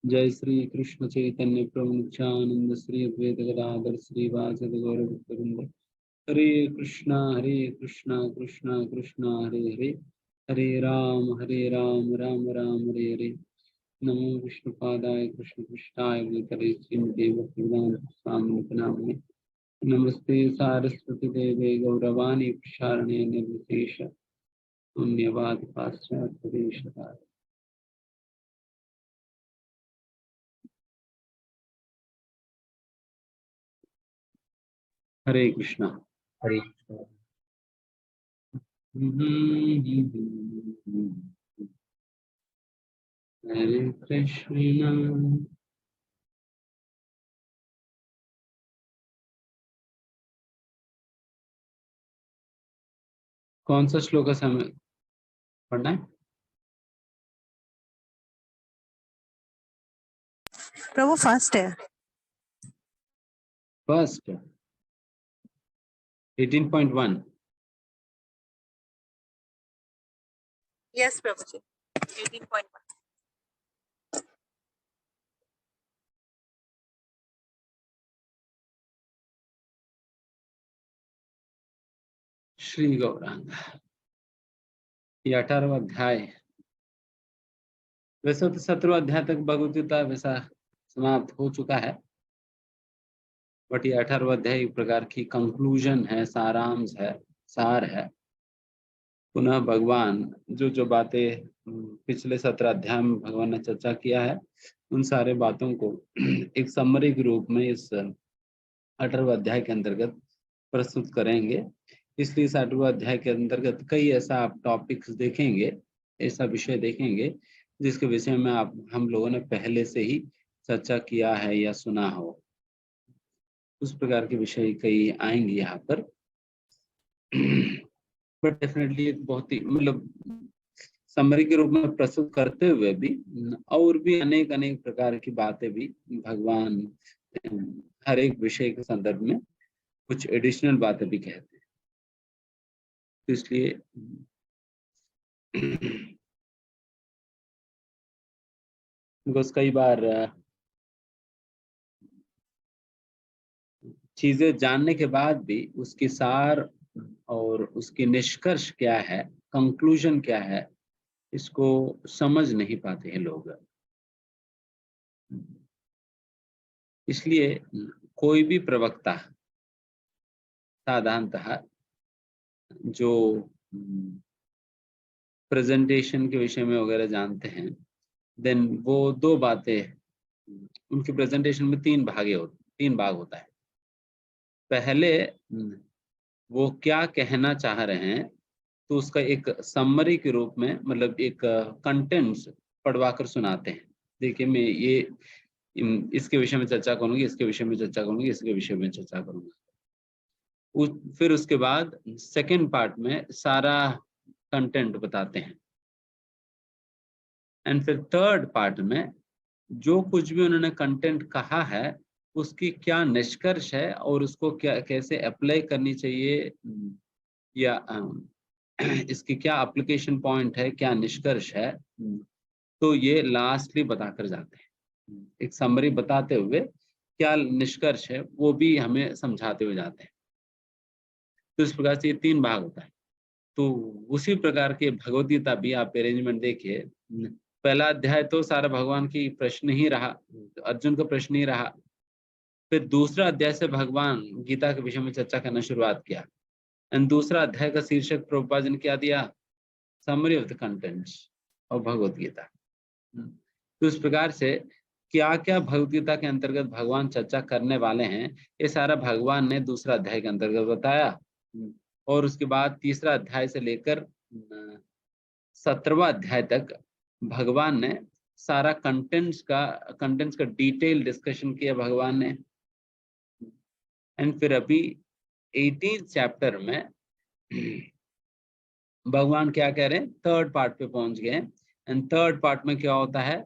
जय श्री कृष्ण चैतन्य प्रभु नित्यानंद श्री अद्वैत गदाधर श्रीवासदि गौर भक्तवृंद। हरे कृष्णा कृष्णा कृष्णा हरे हरे, हरे राम राम राम हरे हरे। नमो विष्णुपादाय कृष्ण पृष्ठाय भूतले श्रीमते भक्तिवेदांत स्वामिने नामिने। नमस्ते सारस्वती देवे गौरवाणी प्रचारणे निर्विशेष शून्यवाद पाश्चात्य देशताय। हरे कृष्णा। हरे कृष्ण। हरे कृष्णा। कौन सा श्लोक है हमें पढ़ना है? प्रभु फर्स्ट है। फर्स्ट 18.1। यस प्रभु जी 18.1। श्री गौरांग, ये 18वां अध्याय। वैसे तो 17वां अध्याय तक भगवद गीता वैसा समाप्त हो चुका है, बट ये 18वां अध्याय एक प्रकार की कंक्लूजन है, सारांश है, सार है। पुनः भगवान जो बातें पिछले 17 अध्याय में भगवान ने चर्चा किया है, उन सारे बातों को एक समरी के रूप में इस 18वें अध्याय के अंतर्गत प्रस्तुत करेंगे। इसलिए 18वें अध्याय के अंतर्गत कई ऐसा आप टॉपिक्स देखेंगे, ऐसा विषय देखेंगे जिसके विषय में हम लोगों ने पहले से ही चर्चा किया है या सुना हो। उस प्रकार के विषय कई आएंगे यहाँ पर। बट डेफिनेटली एक बहुत ही मतलब समरी के रूप में प्रस्तुत करते हुए भी और भी अनेक प्रकार की बातें भी भगवान हर एक विषय के संदर्भ में कुछ एडिशनल बातें भी कहते हैं। तो इसलिए बिकॉज कई बार चीजें जानने के बाद भी उसकी सार और उसकी निष्कर्ष क्या है, कंक्लूजन क्या है, इसको समझ नहीं पाते हैं लोग। इसलिए कोई भी प्रवक्ता साधारणतः जो प्रेजेंटेशन के विषय में वगैरह जानते हैं, देन वो दो बातें, उनकी प्रेजेंटेशन में तीन भाग होता है। पहले वो क्या कहना चाह रहे हैं तो उसका एक समरी के रूप में, मतलब एक कंटेंट्स पढ़वा कर सुनाते हैं। देखिए मैं ये इसके विषय में चर्चा करूंगी, इसके विषय में चर्चा करूंगी, इसके विषय में चर्चा करूंगा। फिर उसके बाद सेकेंड पार्ट में सारा कंटेंट बताते हैं, एंड फिर थर्ड पार्ट में जो कुछ भी उन्होंने कंटेंट कहा है उसकी क्या निष्कर्ष है और उसको क्या कैसे अप्लाई करनी चाहिए, या इसकी क्या एप्लीकेशन पॉइंट है, क्या निष्कर्ष है, तो ये लास्टली बताकर जाते हैं। एक समरी बताते हुए क्या निष्कर्ष है वो भी हमें समझाते हुए जाते हैं। तो इस प्रकार से ये तीन भाग होता है। तो उसी प्रकार के भगवद गीता भी आप अरेंजमेंट देखिए। पहला अध्याय तो सारा भगवान की प्रश्न ही रहा, अर्जुन का प्रश्न ही रहा। फिर दूसरा अध्याय से भगवान गीता के विषय में चर्चा करना शुरुआत किया, एंड दूसरा अध्याय का शीर्षक प्रभुपाद जी ने क्या दिया, summary of the contents of Bhagavad Gita. तो इस प्रकार से क्या क्या भगवद गीता के अंतर्गत भगवान चर्चा करने वाले हैं, ये सारा भगवान ने दूसरा अध्याय के अंतर्गत बताया। और उसके बाद तीसरा अध्याय से लेकर 17वां अध्याय तक भगवान ने सारा कंटेंट्स का डिटेल डिस्कशन किया भगवान ने। एंड फिर अभी 18 चैप्टर में भगवान क्या कह रहे हैं, थर्ड पार्ट पे पहुंच गए। एंड थर्ड पार्ट में क्या होता है,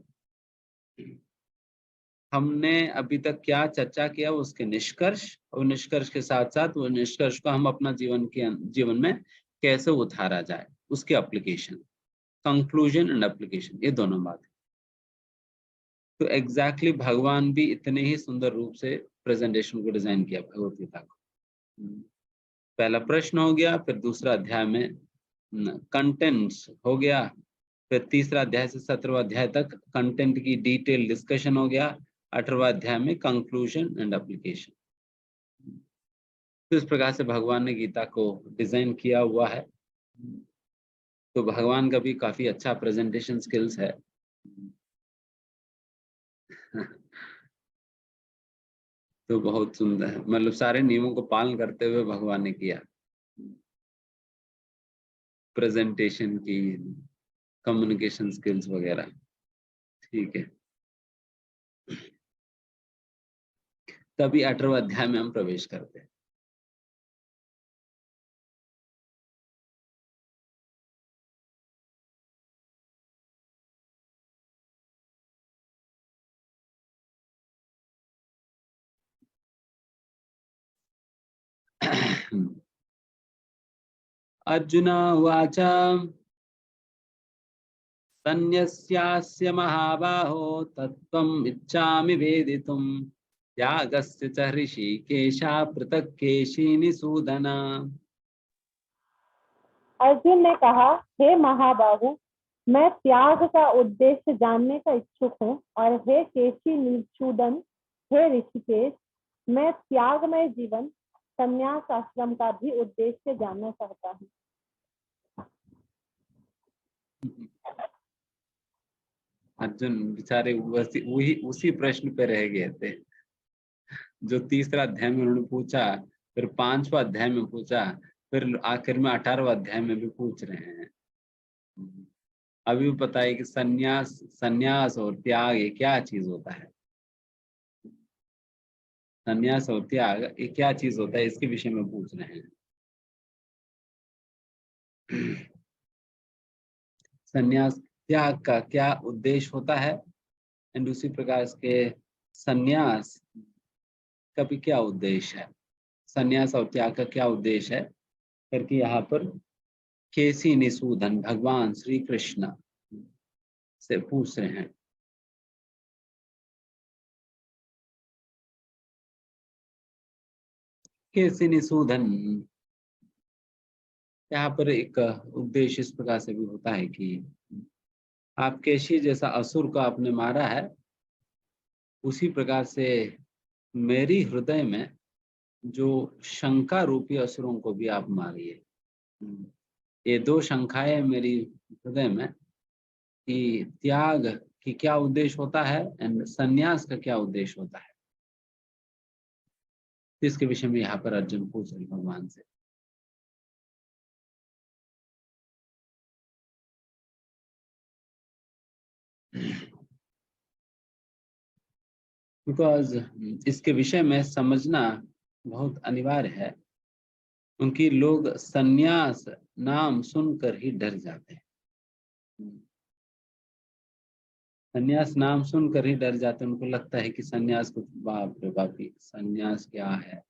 हमने अभी तक क्या चर्चा किया उसके निष्कर्ष, और निष्कर्ष के साथ साथ वो निष्कर्ष को हम अपना जीवन में कैसे उतारा जाए, उसके एप्लीकेशन, कंक्लूजन एंड एप्लीकेशन, ये दोनों बातें। तो एग्जैक्टली भगवान भी इतने ही सुंदर रूप से प्रेजेंटेशन को डिजाइन किया भगवत गीता को। पहला प्रश्न हो गया, फिर दूसरा अध्याय में कंटेंट्स हो गया, फिर तीसरा अध्याय से 17वां अध्याय तक कंटेंट की डिटेल डिस्कशन हो गया, 18वां अध्याय में कंक्लूजन एंड एप्लीकेशन। तो इस प्रकार से भगवान ने गीता को डिजाइन किया हुआ है। तो भगवान का भी काफी अच्छा प्रेजेंटेशन स्किल्स है। तो बहुत सुंदर है, मतलब सारे नियमों को पालन करते हुए भगवान ने किया प्रेजेंटेशन की, कम्युनिकेशन स्किल्स वगैरह। ठीक है, तभी 18वां अध्याय में हम प्रवेश करते हैं। अर्जुन उवाच सन्न्यस्यास्य महाबाहो तत्त्वम् इच्छामि वेदितुम् त्यागस्य च ऋषिकेशा पृथक् केशिनिसूदन। अर्जुन ने कहा, हे महाबाहु, मैं त्याग का उद्देश्य जानने का इच्छुक हूँ, और हे केशी निषूदन, हे ऋषिकेश, मैं त्यागमय जीवन संन्यास आश्रम का भी उद्देश्य जानना चाहता हूँ। अर्जुन बेचारे उसी प्रश्न पे रह गए थे जो तीसरा अध्याय में उन्होंने पूछा, फिर 5वां अध्याय में पूछा, फिर आखिर में 18वां अध्याय में भी पूछ रहे हैं। अभी भी पता है कि सन्यास और त्याग ये क्या चीज होता है। सन्यास और त्याग ये क्या चीज होता है, इसके विषय में पूछ रहे हैं। सन्यास त्याग का क्या उद्देश्य होता है, एंड उसी प्रकार इसके सन्यास का भी क्या उद्देश्य है, सन्यास और त्याग का क्या उद्देश्य है करके यहाँ पर केसी निसूदन भगवान श्री कृष्ण से पूछ रहे हैं। केसी निसूदन, यहाँ पर एक उद्देश्य इस प्रकार से भी होता है कि आप केशी जैसा असुर को आपने मारा है, उसी प्रकार से मेरी हृदय में जो शंका रूपी असुरों को भी आप मारिए। ये दो शंकाएं मेरी हृदय में कि त्याग की क्या उद्देश्य होता है एंड संन्यास का क्या उद्देश्य होता है, इसके विषय में यहाँ पर अर्जुन पूछ रहे भगवान से। बिकॉज इसके विषय में समझना बहुत अनिवार्य है, क्योंकि लोग संन्यास नाम सुनकर ही डर जाते हैं। संन्यास नाम सुनकर ही डर जाते हैं, उनको लगता है कि संन्यास को बाप रे बाप, संन्यास क्या है।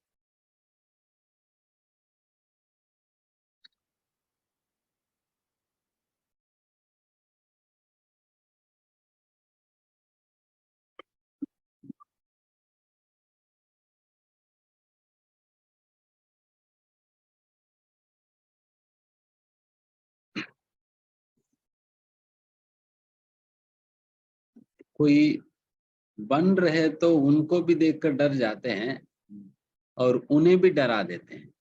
कोई बन रहे तो उनको भी देखकर डर जाते हैं और उन्हें भी डरा देते हैं।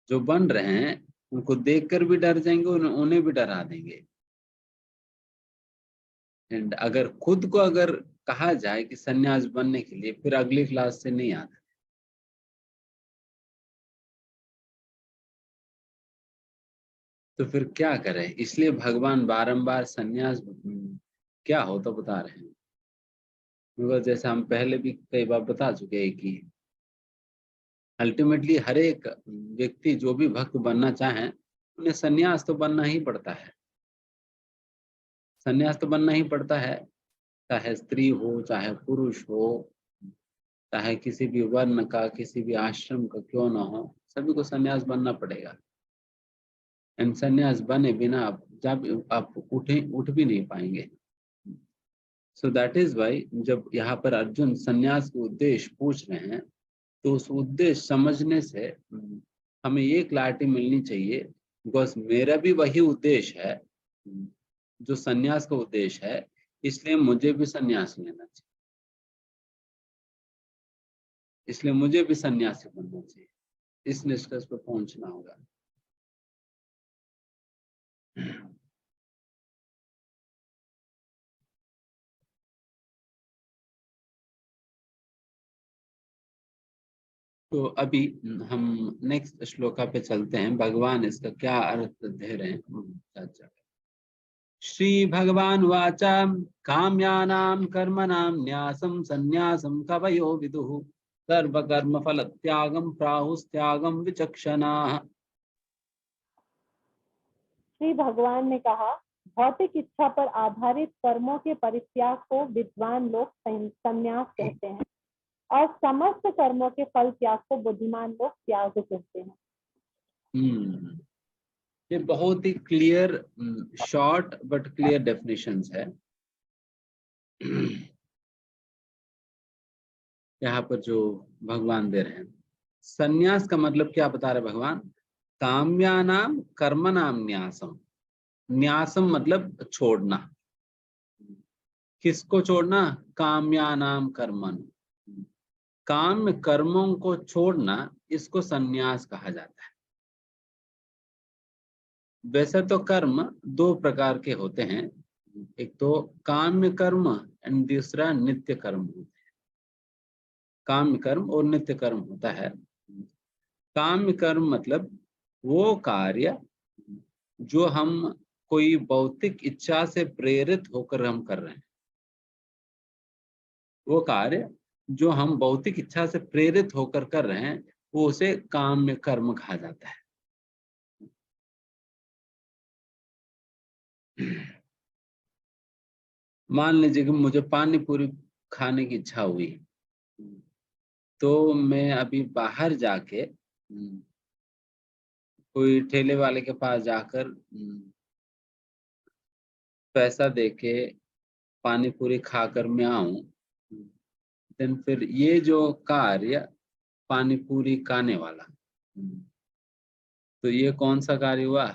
जो बन रहे हैं उनको देखकर भी डर जाएंगे, उन्हें भी डरा देंगे। एंड अगर खुद को अगर कहा जाए कि सन्यास बनने के लिए, फिर अगली क्लास से नहीं आता। तो फिर क्या करें, इसलिए भगवान बारंबार सन्यास क्या हो तो बता रहे हैं। मगर जैसे हम पहले भी कई बार बता चुके हैं कि अल्टीमेटली हर एक व्यक्ति जो भी भक्त बनना चाहे, उन्हें सन्यास तो बनना ही पड़ता है। सन्यास तो बनना ही पड़ता है, चाहे स्त्री हो चाहे पुरुष हो, चाहे किसी भी वर्ण का किसी भी आश्रम का क्यों ना हो, सभी को सन्यास बनना पड़ेगा। एंड सन्यास बने बिना आप जब आप उठ भी नहीं पाएंगे। सो दैट इज वाई जब यहाँ पर अर्जुन संन्यास के उद्देश्य पूछ रहे हैं तो उस उद्देश्य समझने से हमें ये क्लैरिटी मिलनी चाहिए, बिकॉज मेरा भी वही उद्देश्य है जो संन्यास का उद्देश्य है, इसलिए मुझे भी संन्यास लेना चाहिए, इसलिए मुझे भी सन्यासी बनना चाहिए। इस निष्कर्ष पर पहुंचना होगा। तो अभी हम नेक्स्ट श्लोका पे चलते हैं, भगवान इसका क्या अर्थ दे रहे हैं। श्री भगवान वाचा काम्यानां कर्मणां न्यासं सन्यासं कवयो विदुः सर्वकर्म फल त्यागम प्राहुस्त्यागम विचक्षणाः। श्री भगवान ने कहा, भौतिक इच्छा पर आधारित कर्मों के परित्याग को विद्वान लोग संन्यास कहते हैं और समस्त कर्मों के फल त्याग को बुद्धिमान लोग त्याग कहते हैं। ये बहुत ही clear, short but clear definitions है। यहाँ पर जो भगवान दे रहे हैं, संन्यास का मतलब क्या बता रहे भगवान? काम्यानाम कर्मणाम न्यासम। न्यासम मतलब छोड़ना। किसको छोड़ना? काम्यानाम कर्मन। काम्य कर्मों को छोड़ना, इसको संन्यास कहा जाता है। वैसे तो कर्म दो प्रकार के होते हैं, एक तो काम्य कर्म एंड दूसरा नित्य कर्म होते हैं। काम्य कर्म और नित्य कर्म होता है। काम्य कर्म मतलब वो कार्य जो हम कोई भौतिक इच्छा से प्रेरित होकर हम कर रहे हैं, वो कार्य जो हम भौतिक इच्छा से प्रेरित होकर कर रहे हैं, वो उसे काम्य कर्म कहा जाता है। मान लीजिए कि मुझे पानी पूरी खाने की इच्छा हुई, तो मैं अभी बाहर जाके कोई ठेले वाले के पास जाकर पैसा देके पानी पूरी खाकर मैं आऊं, देन फिर ये जो कार्य पानी पूरी खाने वाला, तो ये कौन सा कार्य हुआ?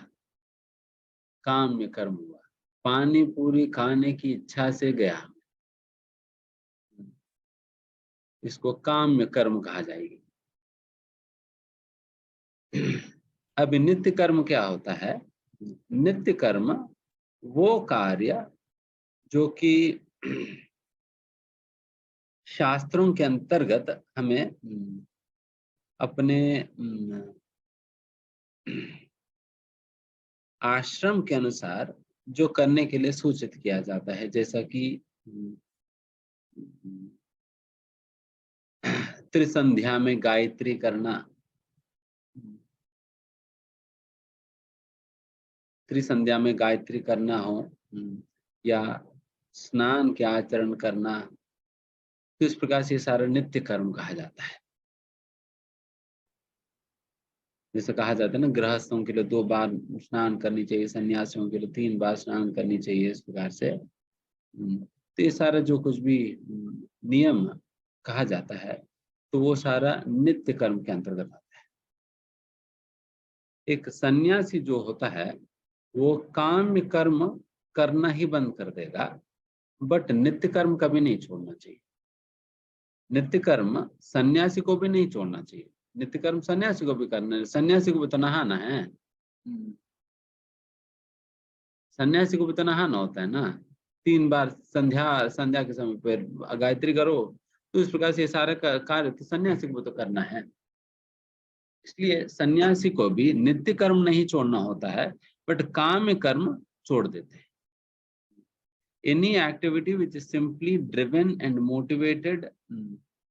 काम्य कर्म हुआ। पानी पूरी खाने की इच्छा से गया, इसको काम्य कर्म कहा जाएगी। अब नित्य कर्म क्या होता है? नित्य कर्म वो कार्य जो कि शास्त्रों के अंतर्गत हमें अपने आश्रम के अनुसार जो करने के लिए सूचित किया जाता है, जैसा कि त्रिसंध्या में गायत्री करना, त्रिसंध्या में गायत्री करना हो, या स्नान के आचरण करना, तो इस प्रकार से सारा नित्य कर्म कहा जाता है। जैसे कहा जाता है ना, गृहस्थों के लिए 2 बार स्नान करनी चाहिए, सन्यासियों के लिए 3 बार स्नान करनी चाहिए, इस प्रकार से। तो ये सारा जो कुछ भी नियम कहा जाता है, तो वो सारा नित्य कर्म के अंतर्गत आता है। एक सन्यासी जो होता है वो काम्य कर्म करना ही बंद कर देगा, बट नित्य कर्म कभी नहीं छोड़ना चाहिए। नित्य कर्म सन्यासी को भी नहीं छोड़ना चाहिए। नित्य कर्म सन्यासी को भी करना है, सन्यासी को भी तो नहाना है, सन्यासी को भी तो नहाना होता है ना। 3 बार संध्या के समय पर गायत्री करो, तो इस प्रकार से ये सारे कार्य तो सन्यासी को भी तो करना है। इसलिए सन्यासी को भी नित्य कर्म नहीं छोड़ना होता है, बट काम्य कर्म छोड़ देते हैं। Any activity which is simply driven and motivated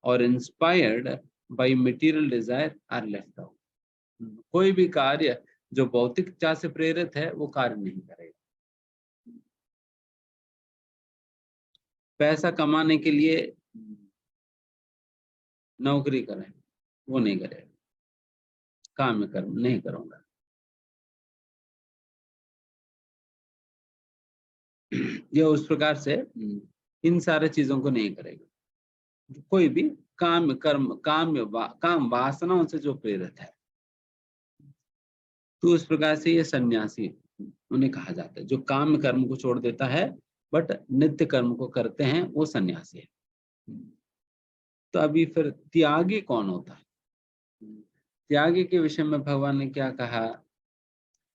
or inspired by material desire are left out. कोई भी कार्य जो भौतिक इच्छा से प्रेरित है, वो कार्य नहीं करेगा। पैसा कमाने के लिए नौकरी करें, वो नहीं करेगा। काम्य कर्म नहीं करूंगा। ये उस प्रकार से इन सारे चीजों को नहीं करेगा। कोई भी काम कर्म काम वासनाओं से जो प्रेरित है, तो उस प्रकार से ये सन्यासी उन्हें कहा जाता है। जो काम कर्म को छोड़ देता है बट नित्य कर्म को करते हैं, वो सन्यासी है। तो अभी फिर त्यागी कौन होता है? त्यागी के विषय में भगवान ने क्या कहा?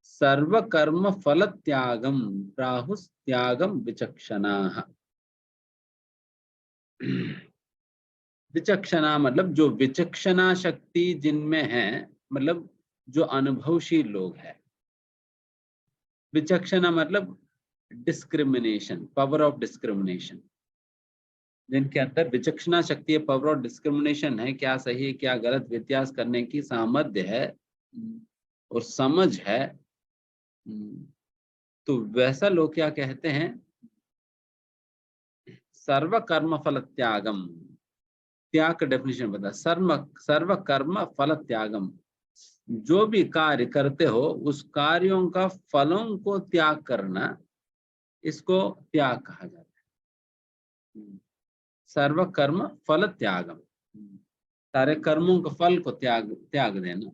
सर्व कर्म फल त्यागम प्राहुस त्यागम विचक्षणाः। विचक्षणा मतलब जो विचक्षणा शक्ति जिनमें है, मतलब जो अनुभवशील लोग हैं। विचक्षणा मतलब डिस्क्रिमिनेशन, पावर ऑफ डिस्क्रिमिनेशन। जिनके अंदर विचक्षणा शक्ति है, पावर ऑफ डिस्क्रिमिनेशन है, क्या सही है क्या गलत व्यत्यास करने की सामर्थ्य है और समझ है, तो वैसा लोग क्या कहते हैं? सर्व कर्म फल त्यागम। त्याग का डेफिनेशन बता। सर्व कर्म फल त्यागम, जो भी कार्य करते हो उस कार्यों का फलों को त्याग करना, इसको त्याग कहा जाता है। सर्व कर्म फल त्यागम, सारे कर्मों के फल को त्याग देना।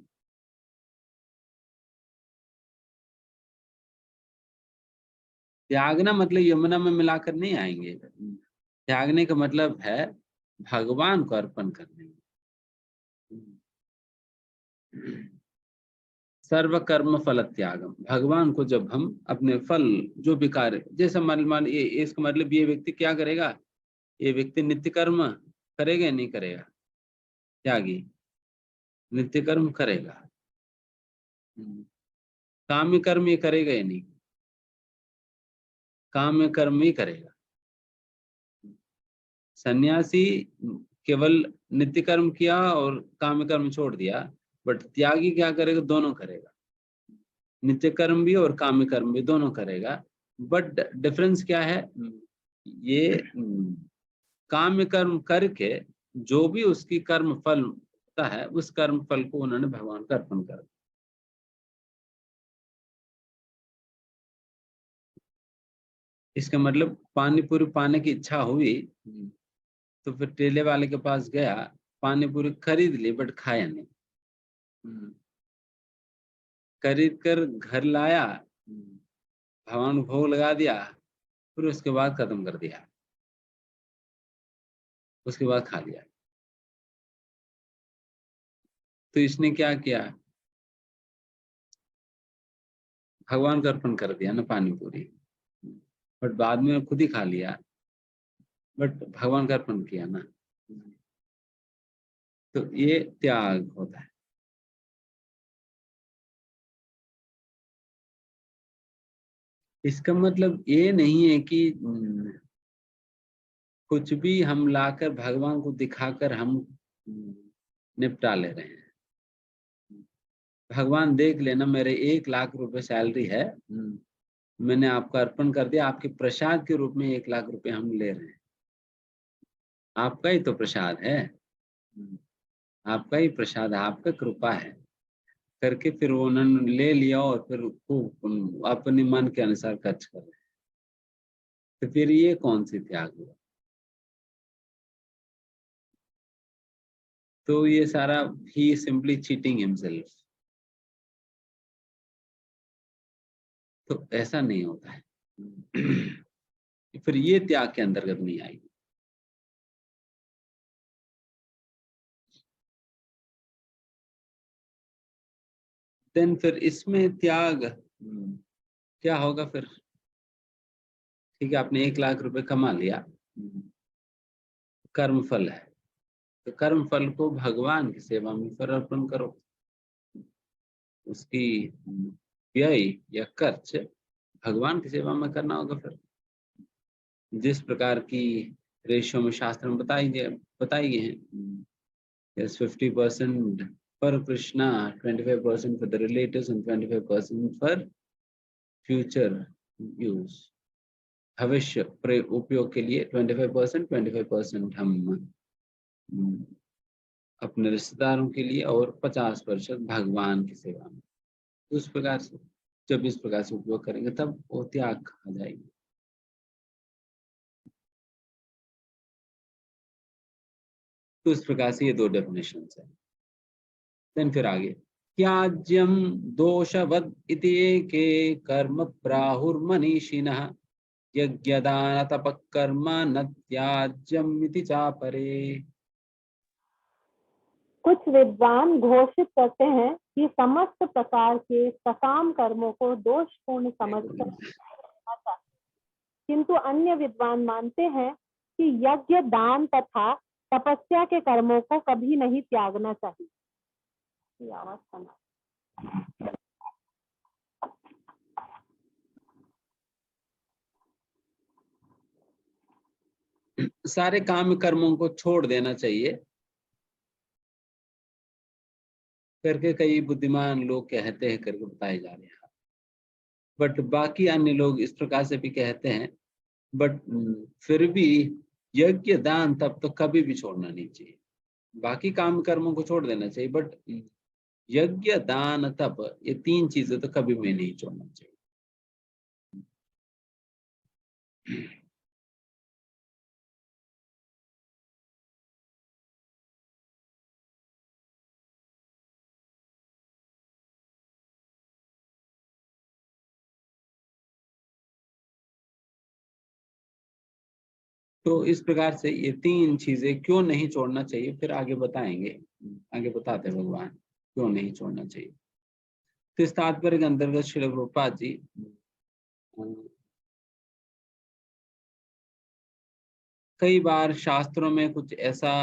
त्यागना मतलब यमुना में मिलाकर नहीं आएंगे। त्यागने का मतलब है भगवान को अर्पण करने। सर्व कर्म फल त्यागम, भगवान को जब हम अपने फल जो भी कार्य, जैसे मान ये इसका मतलब ये व्यक्ति क्या करेगा? ये व्यक्ति नित्य कर्म करेगा या नहीं करेगा? त्यागी नित्य कर्म करेगा। काम्य कर्म ये करेगा या नहीं? काम्य कर्म ही करेगा। सन्यासी केवल नित्य कर्म किया और काम्य कर्म छोड़ दिया, बट त्यागी क्या करेगा? दोनों करेगा। नित्य कर्म भी और काम्य कर्म भी दोनों करेगा। बट डिफरेंस क्या है? ये काम्य कर्म करके जो भी उसकी कर्म फल होता है, उस कर्म फल को उन्होंने भगवान को अर्पण कर दिया। इसका मतलब पानी पूरी पाने की इच्छा हुई तो फिर ठेले वाले के पास गया, पानी पूरी खरीद ली बट खाया नहीं। खरीद कर घर लाया, भगवान को भोग लगा दिया, फिर उसके बाद खत्म कर दिया, उसके बाद खा लिया। तो इसने क्या किया? भगवान को अर्पण कर दिया ना पानी पूरी, बट बाद में खुद ही खा लिया, बट भगवान का अर्पण किया ना। तो ये त्याग होता है। इसका मतलब ये नहीं है कि कुछ भी हम लाकर भगवान को दिखाकर हम निपटा ले रहे हैं। भगवान देख लेना, मेरे 1 लाख रुपए सैलरी है, मैंने आपका अर्पण कर दिया, आपके प्रसाद के रूप में 1 लाख रुपए हम ले रहे हैं। आपका ही तो प्रसाद है, आपका ही प्रसाद है, आपका कृपा है करके फिर उन्होंने ले लिया और फिर खूब अपने मन के अनुसार खर्च कर रहे। तो फिर ये कौन सी त्याग हुआ? तो ये सारा ही सिंपली चीटिंग हिमसेल्फ। तो ऐसा नहीं होता है। फिर ये त्याग के अंतर्गत नहीं आएगी। देन फिर इसमें त्याग क्या होगा फिर? ठीक है, आपने 1 लाख रुपए कमा लिया, कर्म फल है, तो कर्म फल को भगवान की सेवा में फिर अर्पण करो। उसकी व्यय या खर्च भगवान की सेवा में करना होगा। फिर जिस प्रकार की रेशियो में शास्त्र में बताई गई है, 50% for Krishna, 25% for the relatives and 25% for future use, भविष्य उपयोग के लिए 25% हम अपने रिश्तेदारों के लिए और 50% भगवान की सेवा में। उस प्रकार से जब इस प्रकार से उपयोग करेंगे तब वो त्याग कहा जाएगी। तो इस प्रकार से ये दो डेफिनेशन है। देन फिर आगे, त्याज्यम दोषवद इति एके कर्म प्राहुर्मनीषिणः यज्ञदान तप कर्म न त्याज्यम इति चापरे। कुछ विद्वान घोषित करते हैं कि समस्त प्रकार के सकाम कर्मों को दोषपूर्ण समझकर करना चाहिए, किंतु अन्य विद्वान मानते हैं कि यज्ञ, दान तथा तपस्या के कर्मों को कभी नहीं त्यागना चाहिए। ये आवाज सुना। सारे काम कर्मों को छोड़ देना चाहिए करके कई बुद्धिमान लोग कहते हैं, करके बताए जा रहे हैं। बट बाकी अन्य लोग इस प्रकार से भी कहते हैं, बट फिर भी यज्ञ, दान, तप तो कभी भी छोड़ना नहीं चाहिए। बाकी काम कर्मों को छोड़ देना चाहिए, बट यज्ञ, दान, तप ये तीन चीजें तो कभी भी नहीं छोड़ना चाहिए। तो इस प्रकार से ये तीन चीजें क्यों नहीं छोड़ना चाहिए, फिर आगे बताएंगे, आगे बताते हैं भगवान क्यों नहीं छोड़ना चाहिए। तो इस तात्पर्य के अंतर्गत श्रील प्रभुपाद जी कई बार शास्त्रों में कुछ ऐसा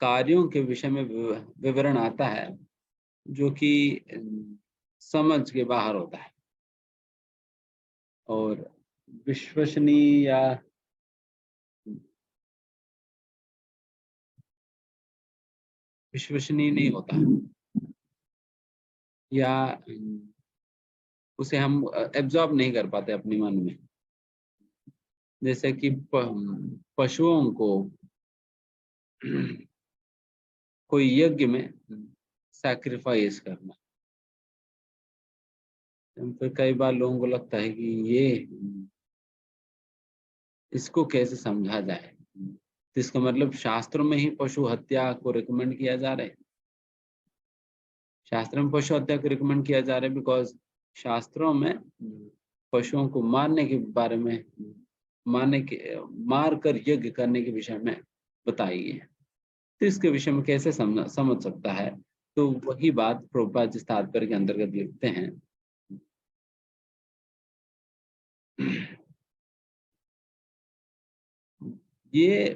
कार्यों के विषय में विवरण आता है जो कि समझ के बाहर होता है और विश्वसनीय या विश्वसनीय नहीं होता है, या उसे हम एब्जॉर्ब नहीं कर पाते अपने मन में। जैसे कि पशुओं को कोई यज्ञ में सैक्रिफाइस करना, फिर कई बार लोगों को लगता है कि ये इसको कैसे समझा जाए। तो इसका मतलब शास्त्रों में ही पशु हत्या को रिकमेंड किया जा रहा है। शास्त्र में पशु हत्या को रिकमेंड किया जा रहा है बिकॉज शास्त्रों में पशुओं को मारने के बारे में, मार कर यज्ञ करने के विषय में बताई है। तो इसके विषय में कैसे समझ सकता है, तो वही बात प्रभुपाद जिस तात्पर्य के अंतर्गत लिखते हैं। ये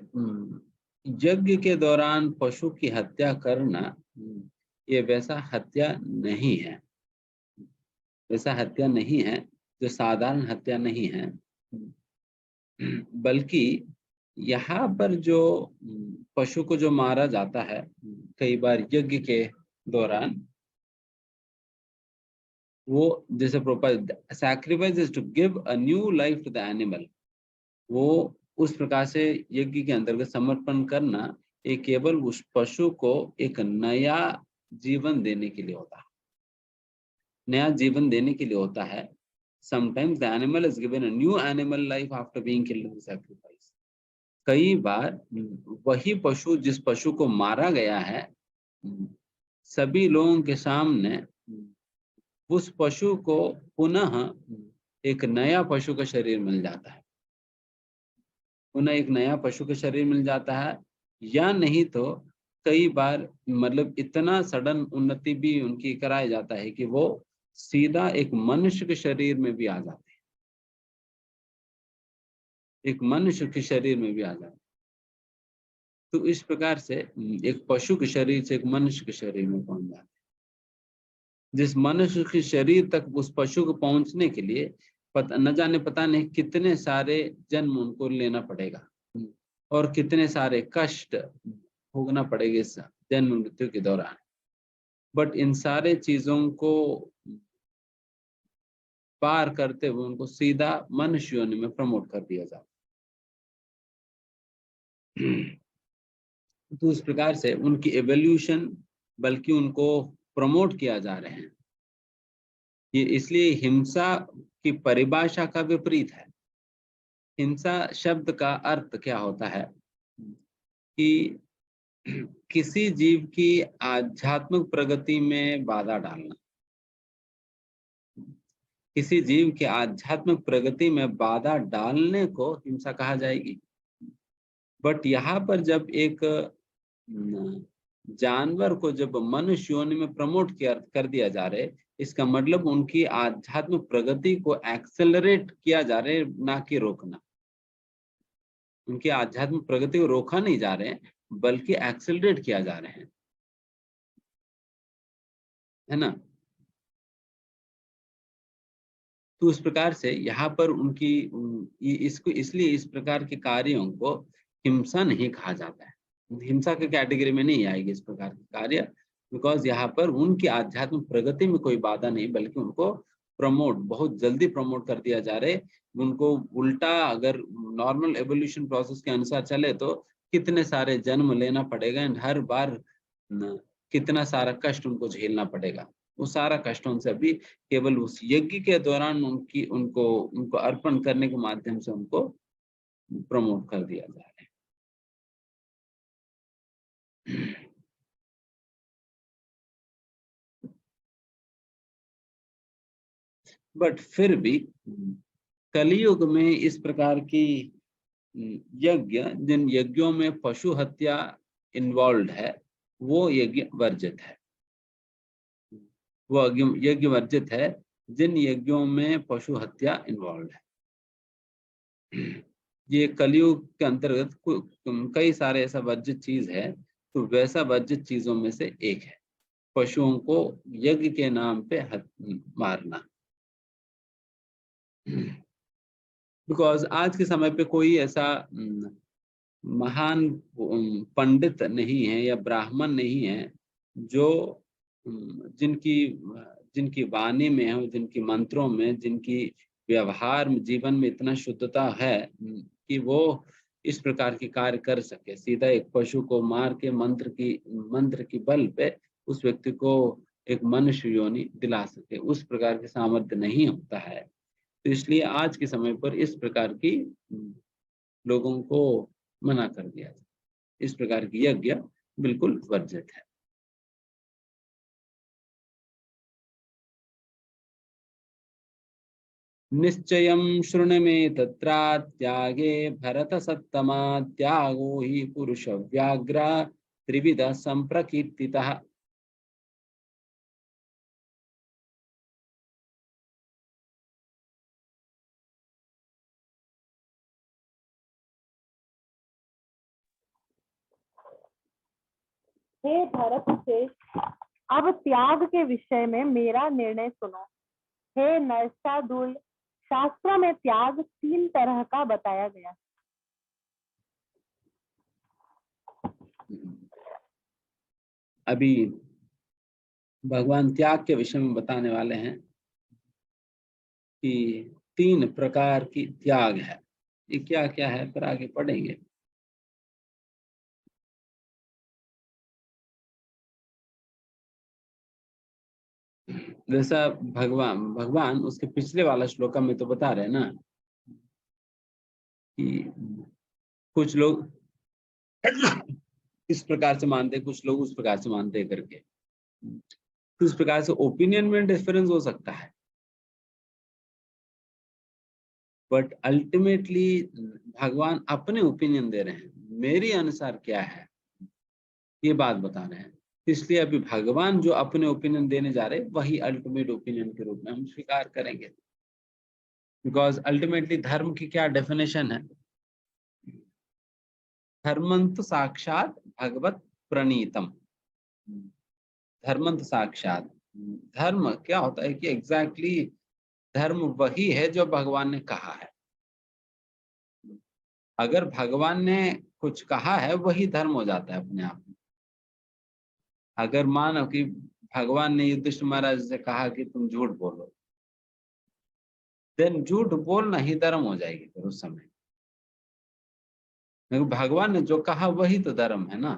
यज्ञ के दौरान पशु की हत्या करना ये वैसा हत्या नहीं है, वैसा हत्या नहीं है जो साधारण हत्या नहीं है, बल्कि यहाँ पर जो पशु को जो मारा जाता है कई बार यज्ञ के दौरान, वो जैसे proper sacrifice is to give a new life to the animal, वो उस प्रकार से यज्ञ के अंतर्गत समर्पण करना ये केवल उस पशु को एक नया जीवन देने के लिए होता है, नया जीवन देने के लिए होता है। Sometimes the animal is given a new animal life after being killed in the sacrifice. कई बार वही पशु जिस पशु को मारा गया है सभी लोगों के सामने उस पशु को पुनः एक नया पशु का शरीर मिल जाता है, पुनः एक नया पशु का शरीर मिल जाता है। या नहीं तो कई बार मतलब इतना सडन उन्नति भी उनकी कराया जाता है कि वो सीधा एक मनुष्य के शरीर में भी आ जाते हैं, एक मनुष्य के शरीर में भी आ जाते हैं। तो इस प्रकार से एक पशु के शरीर से एक मनुष्य के शरीर में पहुंच जाते हैं। जिस मनुष्य के शरीर तक उस पशु को पहुंचने के लिए पता नहीं कितने सारे जन्म उनको लेना पड़ेगा और कितने सारे कष्ट भोगना पड़ेगा इस जन्म मृत्यु के दौरान। बट इन सारे चीजों को पार करते हुए उनको सीधा मनुष्य योनि में प्रमोट कर दिया जाता है। तो इस प्रकार से उनकी एवोल्यूशन बल्कि उनको प्रमोट किया जा रहे हैं। ये इसलिए हिंसा की परिभाषा का विपरीत है। हिंसा शब्द का अर्थ क्या होता है? कि किसी जीव की आध्यात्मिक प्रगति में बाधा डालना, किसी जीव के आध्यात्मिक प्रगति में बाधा डालने को हिंसा कहा जाएगी। बट यहाँ पर जब एक जानवर को जब मनुष्य योनि में प्रमोट कर दिया जा रहा है, इसका मतलब उनकी आध्यात्मिक प्रगति को एक्सेलरेट किया जा रहा है, ना कि रोकना। उनकी आध्यात्मिक प्रगति को रोका नहीं जा रहे हैं, बल्कि एक्सेलरेट किया जा रहे हैं, है ना। तो उस प्रकार से यहाँ पर उनकी इसको इसलिए इस प्रकार के कार्यों को हिंसा नहीं कहा जाता है, हिंसा के कैटेगरी में नहीं आएगी इस प्रकार के कार्य, बिकॉज यहाँ पर उनकी आध्यात्मिक प्रगति में कोई बाधा नहीं, बल्कि उनको बहुत जल्दी प्रमोट कर दिया जा रहा है। उनको उल्टा अगर नॉर्मल एवोल्यूशन प्रोसेस के अनुसार चले तो कितने सारे जन्म लेना पड़ेगा एंड हर बार कितना सारा कष्ट उनको झेलना पड़ेगा। वो सारा कष्ट उनसे अभी केवल उस यज्ञ के दौरान उनको अर्पण करने के माध्यम से उनको प्रमोट कर दिया जा रहा है। बट फिर भी कलियुग में इस प्रकार की यज्ञ, जिन यज्ञों में पशु हत्या इन्वॉल्व है, वो यज्ञ वर्जित है। वो यज्ञ वर्जित है जिन यज्ञों में पशु हत्या इन्वॉल्व है। ये कलियुग के अंतर्गत कई सारे ऐसा वर्जित चीज है, तो वैसा वर्जित चीजों में से एक है पशुओं को यज्ञ के नाम पे मारना। बिकॉज आज के समय पे कोई ऐसा महान पंडित नहीं है या ब्राह्मण नहीं है जो जिनकी वाणी में है, जिनकी मंत्रों में, जिनकी व्यवहार में, जीवन में इतना शुद्धता है कि वो इस प्रकार की कार्य कर सके। सीधा एक पशु को मार के मंत्र की बल पे उस व्यक्ति को एक मनुष्य योनि दिला सके, उस प्रकार के सामर्थ्य नहीं होता है। तो इसलिए आज के समय पर इस प्रकार की लोगों को मना कर दिया जाए। इस प्रकार की यज्ञ बिल्कुल वर्जित है। निश्चयं शृणु मे तत्रा त्यागे भरत सत्तमा, त्यागो हि पुरुष व्याघ्र त्रिविध संप्रकीर्तितः। हे भरत श्रेष्ठ, अब त्याग के विषय में मेरा निर्णय सुनो। हे नरशार्दूल, शास्त्रों में त्याग 3 तरह का बताया गया। अभी भगवान त्याग के विषय में बताने वाले हैं कि 3 प्रकार की त्याग है। ये क्या क्या है पर आगे पढ़ेंगे। जैसा भगवान उसके पिछले वाला श्लोक में तो बता रहे हैं ना कि कुछ लोग इस प्रकार से मानते, कुछ लोग उस प्रकार से मानते करके। तो इस प्रकार से ओपिनियन में डिफरेंस हो सकता है, बट अल्टीमेटली भगवान अपने ओपिनियन दे रहे हैं, मेरे अनुसार क्या है ये बात बता रहे हैं। इसलिए अभी भगवान जो अपने ओपिनियन देने जा रहे हैं वही अल्टीमेट ओपिनियन के रूप में हम स्वीकार करेंगे। बिकॉज अल्टीमेटली धर्म की क्या डेफिनेशन है? धर्मंत साक्षात भगवत प्रणीतम। धर्मंत साक्षात, धर्म क्या होता है कि एग्जैक्टली धर्म वही है जो भगवान ने कहा है। अगर भगवान ने कुछ कहा है वही धर्म हो जाता है अपने आप में। अगर मानो कि भगवान ने युधिष्ठिर महाराज से कहा कि तुम झूठ बोलो, देन झूठ बोलना ही धर्म हो जाएगी फिर उस समय। भगवान ने जो कहा वही तो धर्म है ना,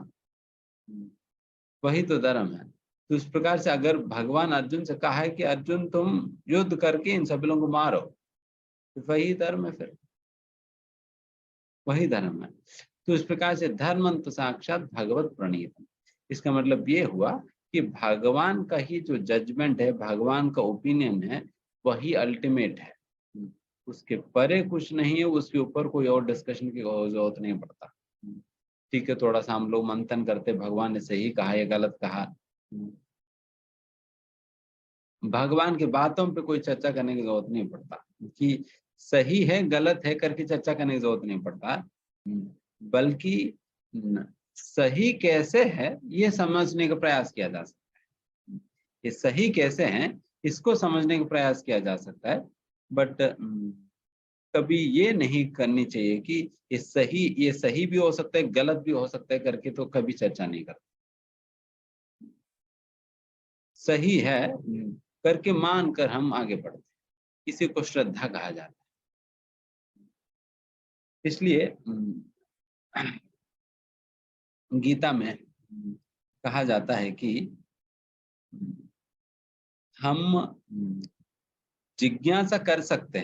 वही तो धर्म है। तो इस प्रकार से अगर भगवान अर्जुन से कहा है कि अर्जुन तुम युद्ध करके इन सभी लोगों को मारो, तो वही धर्म है, फिर वही धर्म है। तो इस प्रकार से धर्मंत साक्षात भगवत प्रणीतम। इसका मतलब ये हुआ कि भगवान का ही जो जजमेंट है, भगवान का ओपिनियन है, वही अल्टीमेट है। उसके परे कुछ नहीं है, उसके ऊपर कोई और डिस्कशन की जरूरत नहीं पड़ता। ठीक है, थोड़ा सा हम लोग मंथन करते, भगवान ने सही कहा या गलत कहा। भगवान की बातों पे कोई चर्चा करने की जरूरत नहीं पड़ता कि सही है गलत है करके चर्चा करने की जरूरत नहीं पड़ता, बल्कि सही कैसे है ये समझने का प्रयास किया जा सकता है। ये सही कैसे है इसको समझने का प्रयास किया जा सकता है, बट कभी ये नहीं करनी चाहिए कि ये सही भी हो सकता है, गलत भी हो सकता है करके तो कभी चर्चा नहीं करते। सही है करके मानकर हम आगे बढ़ते हैं, इसी को श्रद्धा कहा जाता है। इसलिए गीता में कहा जाता है कि हम जिज्ञासा कर सकते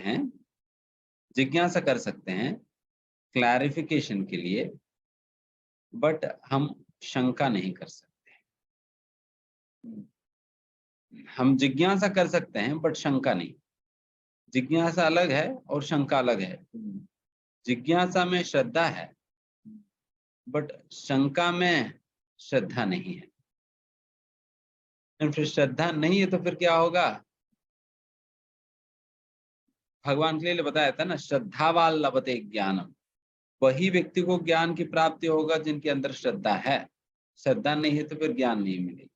हैं क्लैरिफिकेशन के लिए, बट हम शंका नहीं कर सकते। हम जिज्ञासा कर सकते हैं बट शंका नहीं। जिज्ञासा अलग है और शंका अलग है। जिज्ञासा में श्रद्धा है बट शंका में श्रद्धा नहीं है। फिर श्रद्धा नहीं है तो फिर क्या होगा? भगवान के लिए बताया था ना, श्रद्धावान लभते ज्ञानम। वही व्यक्ति को ज्ञान की प्राप्ति होगा जिनके अंदर श्रद्धा है। श्रद्धा नहीं है तो फिर ज्ञान नहीं मिलेगी।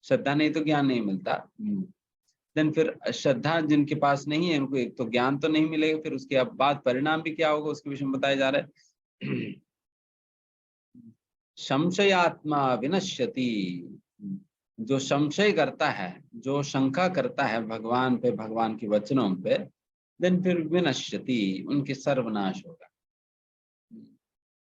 श्रद्धा नहीं तो ज्ञान नहीं मिलता। देन फिर श्रद्धा जिनके पास नहीं है उनको एक तो ज्ञान तो नहीं मिलेगा, फिर उसके बाद परिणाम भी क्या होगा उसके विषय में बताया जा रहा है। संशयात्मा विनश्यति। जो संशय करता है, जो शंका करता है भगवान पे, भगवान के वचनों पे, देन फिर विनश्यति, उनके सर्वनाश होगा।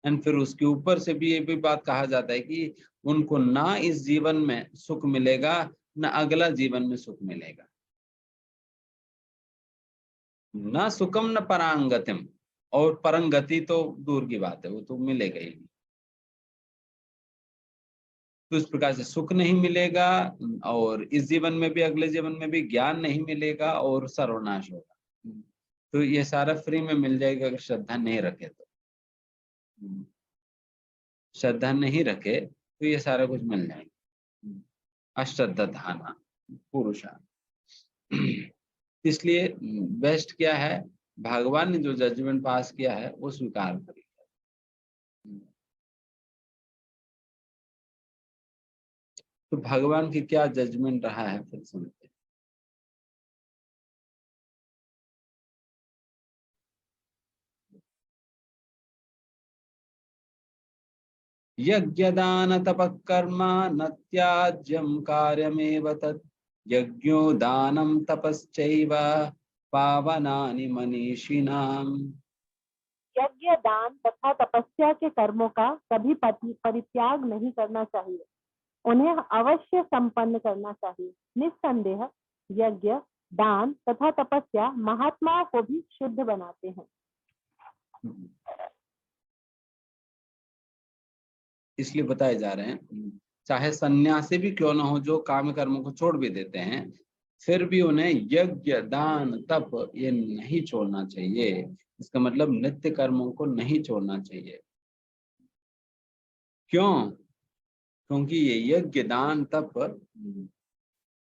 एंड फिर उसके ऊपर से भी ये भी बात कहा जाता है कि उनको ना इस जीवन में सुख मिलेगा ना अगला जीवन में सुख मिलेगा। न सुखम न परांगतिम, और परंगति तो दूर की बात है, वो तो मिलेगा ही नहीं। तो इस प्रकार से सुख नहीं मिलेगा और इस जीवन में भी अगले जीवन में भी ज्ञान नहीं मिलेगा और सर्वनाश होगा। तो ये सारा फ्री में मिल जाएगा अगर श्रद्धा नहीं रखे तो। श्रद्धा नहीं रखे तो ये सारा कुछ मिल जाएगा। अश्रद्धा धाना पुरुषा। इसलिए बेस्ट क्या है, भगवान ने जो जजमेंट पास किया है वो स्वीकार करिए। तो भगवान की क्या जजमेंट रहा है फिर सुनते हैं। यज्ञदान तपःकर्म न त्याज्यं कार्यमेव तत् यज्ञो दानं तपश्चैव पावनानि मनीषिणाम्। यज्ञ, दान तथा तपस्या के कर्मों का कभी परित्याग नहीं करना चाहिए, उन्हें अवश्य संपन्न करना चाहिए। निस्संदेह यज्ञ, दान तथा तपस्या महात्माओं को भी शुद्ध बनाते हैं। इसलिए बताए जा रहे हैं, चाहे सन्यासी भी क्यों ना हो जो काम कर्मों को छोड़ भी देते हैं, फिर भी उन्हें यज्ञ, दान, तप ये नहीं छोड़ना चाहिए। इसका मतलब नित्य कर्मों को नहीं छोड़ना चाहिए। क्यों? क्योंकि ये यज्ञ, दान, तप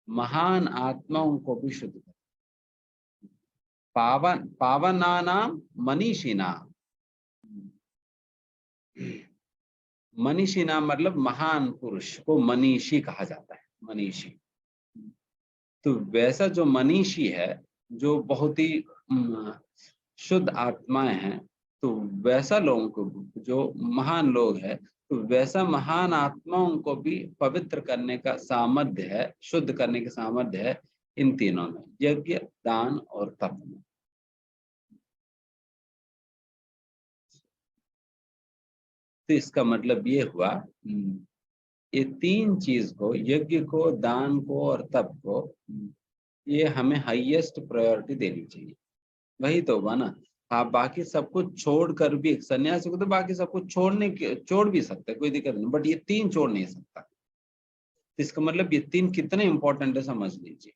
महान आत्माओं को भी शुद्ध करते, पावनानाम मनीषिना। मनीषी नाम मतलब महान पुरुष को मनीषी कहा जाता है। मनीषी तो वैसा जो मनीषी है, जो बहुत ही शुद्ध आत्माएं हैं, तो वैसा लोगों को, जो महान लोग हैं, तो वैसा महान आत्माओं को भी पवित्र करने का सामर्थ्य है, शुद्ध करने का सामर्थ्य है इन तीनों में, यज्ञ, दान और तप में। तो इसका मतलब ये हुआ, ये तीन चीज को, यज्ञ को, दान को और तप को, ये हमें हाईएस्ट प्रायोरिटी देनी चाहिए। वही तो हुआ ना आप बाकी सब कुछ छोड़ कर भी, सन्यासी को तो बाकी सब कुछ छोड़ भी सकते हैं, कोई दिक्कत नहीं, बट ये 3 छोड़ नहीं सकता। इसका मतलब ये 3 कितने इंपॉर्टेंट है समझ लीजिए।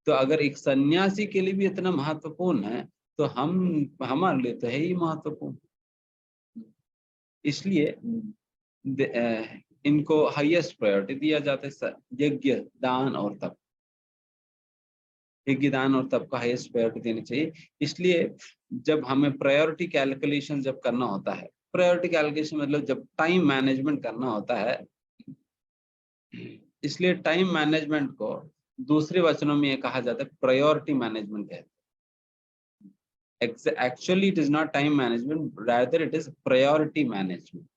तो अगर एक सन्यासी के लिए भी इतना महत्वपूर्ण है तो हमारे लिए तो है ही महत्वपूर्ण। इसलिए इनको हाईएस्ट प्रायोरिटी दिया जाता है, यज्ञ, दान और तप। यज्ञ, दान और तप को हाईएस्ट प्रायोरिटी देनी चाहिए। इसलिए जब हमें प्रायोरिटी कैलकुलेशन जब करना होता है, प्रायोरिटी कैलकुलेशन मतलब जब टाइम मैनेजमेंट करना होता है, इसलिए टाइम मैनेजमेंट को दूसरे वचनों में ये कहा जाता है प्रायोरिटी मैनेजमेंट कहते हैं। Actually it is not time management, rather it is priority management.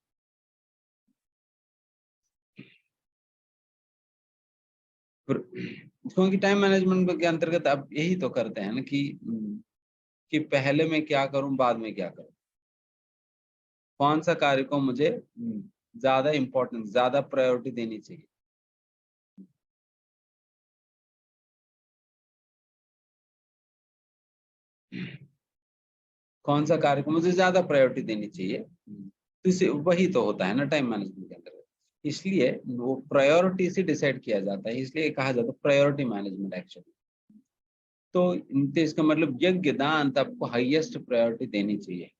क्योंकि टाइम मैनेजमेंट के अंतर्गत आप यही तो करते हैं ना कि पहले मैं क्या करूं, बाद में क्या करूं, कौन सा कार्य को मुझे ज्यादा इंपॉर्टेंस, ज्यादा प्रायोरिटी देनी चाहिए। कौन सा कार्य को मुझे ज्यादा प्रायोरिटी देनी चाहिए, तो इसे वही तो होता है ना टाइम मैनेजमेंट के अंतर्गत। इसलिए वो प्रायोरिटी से डिसाइड किया जाता है, इसलिए कहा जाता है प्रायोरिटी मैनेजमेंट एक्चुअली। तो इसका मतलब यज्ञ, दान, तप को हाईएस्ट प्रायोरिटी देनी चाहिए।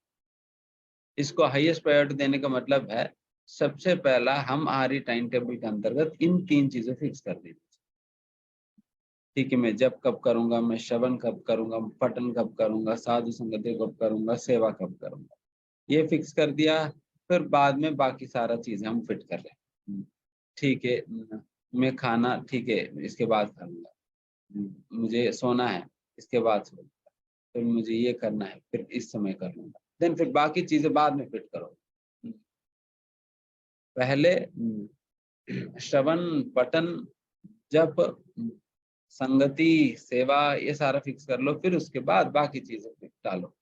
इसको हाईएस्ट प्रायोरिटी देने का मतलब है सबसे पहला हम आर्य टाइम टेबल के अंतर्गत इन 3 चीजें फिक्स कर देनी। ठीक है, मैं जप कब करूंगा, मैं श्रवण कब करूंगा, पठन कब करूंगा, साधु संगति कब करूंगा, सेवा कब करूंगा, ये फिक्स कर दिया। फिर बाद में बाकी सारा चीजें हम फिट कर रहे हैं। ठीक है, मैं खाना ठीक है इसके बाद खाऊंगा, मुझे सोना है इसके बाद सोऊंगा, फिर मुझे ये करना है फिर इस समय कर लूंगा, देन फिर बाकी चीजें बाद में फिट करो। पहले श्रवण, पठन, जप, संगति, सेवा, ये सारा फिक्स कर लो, फिर उसके बाद बाकी चीजें निपटा लो।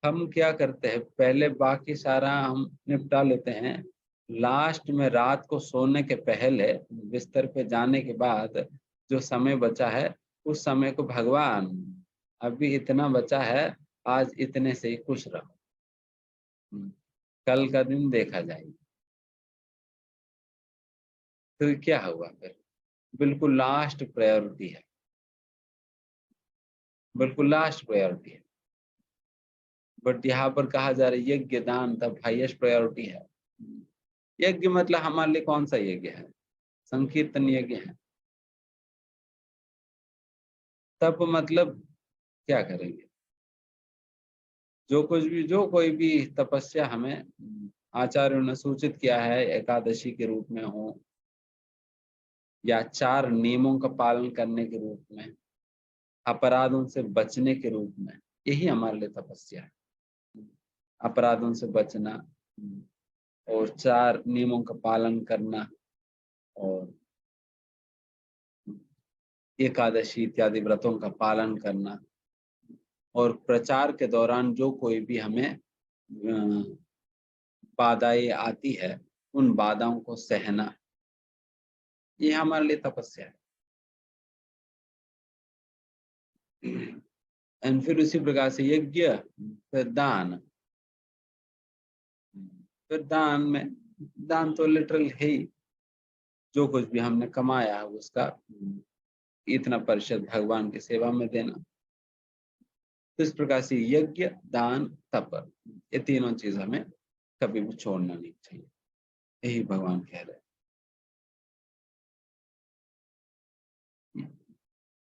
हम क्या करते हैं, पहले बाकी सारा हम निपटा लेते हैं, लास्ट में रात को सोने के पहले बिस्तर पे जाने के बाद जो समय बचा है, उस समय को भगवान अभी इतना बचा है, आज इतने से ही खुश रहो, कल का दिन देखा जाएगा। तो क्या हुआ फिर, बिल्कुल लास्ट प्रायोरिटी है, बिल्कुल लास्ट प्रायोरिटी है। बट यहाँ पर कहा जा रहा है यज्ञ, दान, तब हाईएस्ट प्रायोरिटी है। यज्ञ मतलब हमारे लिए कौन सा यज्ञ है, संकीर्तन यज्ञ है। तप मतलब क्या करेंगे, जो कोई भी तपस्या हमें आचार्यों ने सूचित किया है, एकादशी के रूप में हो या 4 नियमों का पालन करने के रूप में, अपराधों से बचने के रूप में, यही हमारे लिए तपस्या है। अपराधों से बचना और 4 नियमों का पालन करना और एकादशी इत्यादि व्रतों का पालन करना, और प्रचार के दौरान जो कोई भी हमें बाधाएं आती है, उन बाधाओं को सहना, ये हमारे लिए तपस्या है। एंड फिर उसी प्रकार से यज्ञ, फिर दान। फिर दान तो लिटरल है ही, जो कुछ भी हमने कमाया है उसका इतना प्रतिशत भगवान की सेवा में देना। तो इस प्रकार से यज्ञ, दान, तप, ये तीनों चीज हमें कभी भी छोड़ना नहीं चाहिए, यही भगवान कह रहे हैं।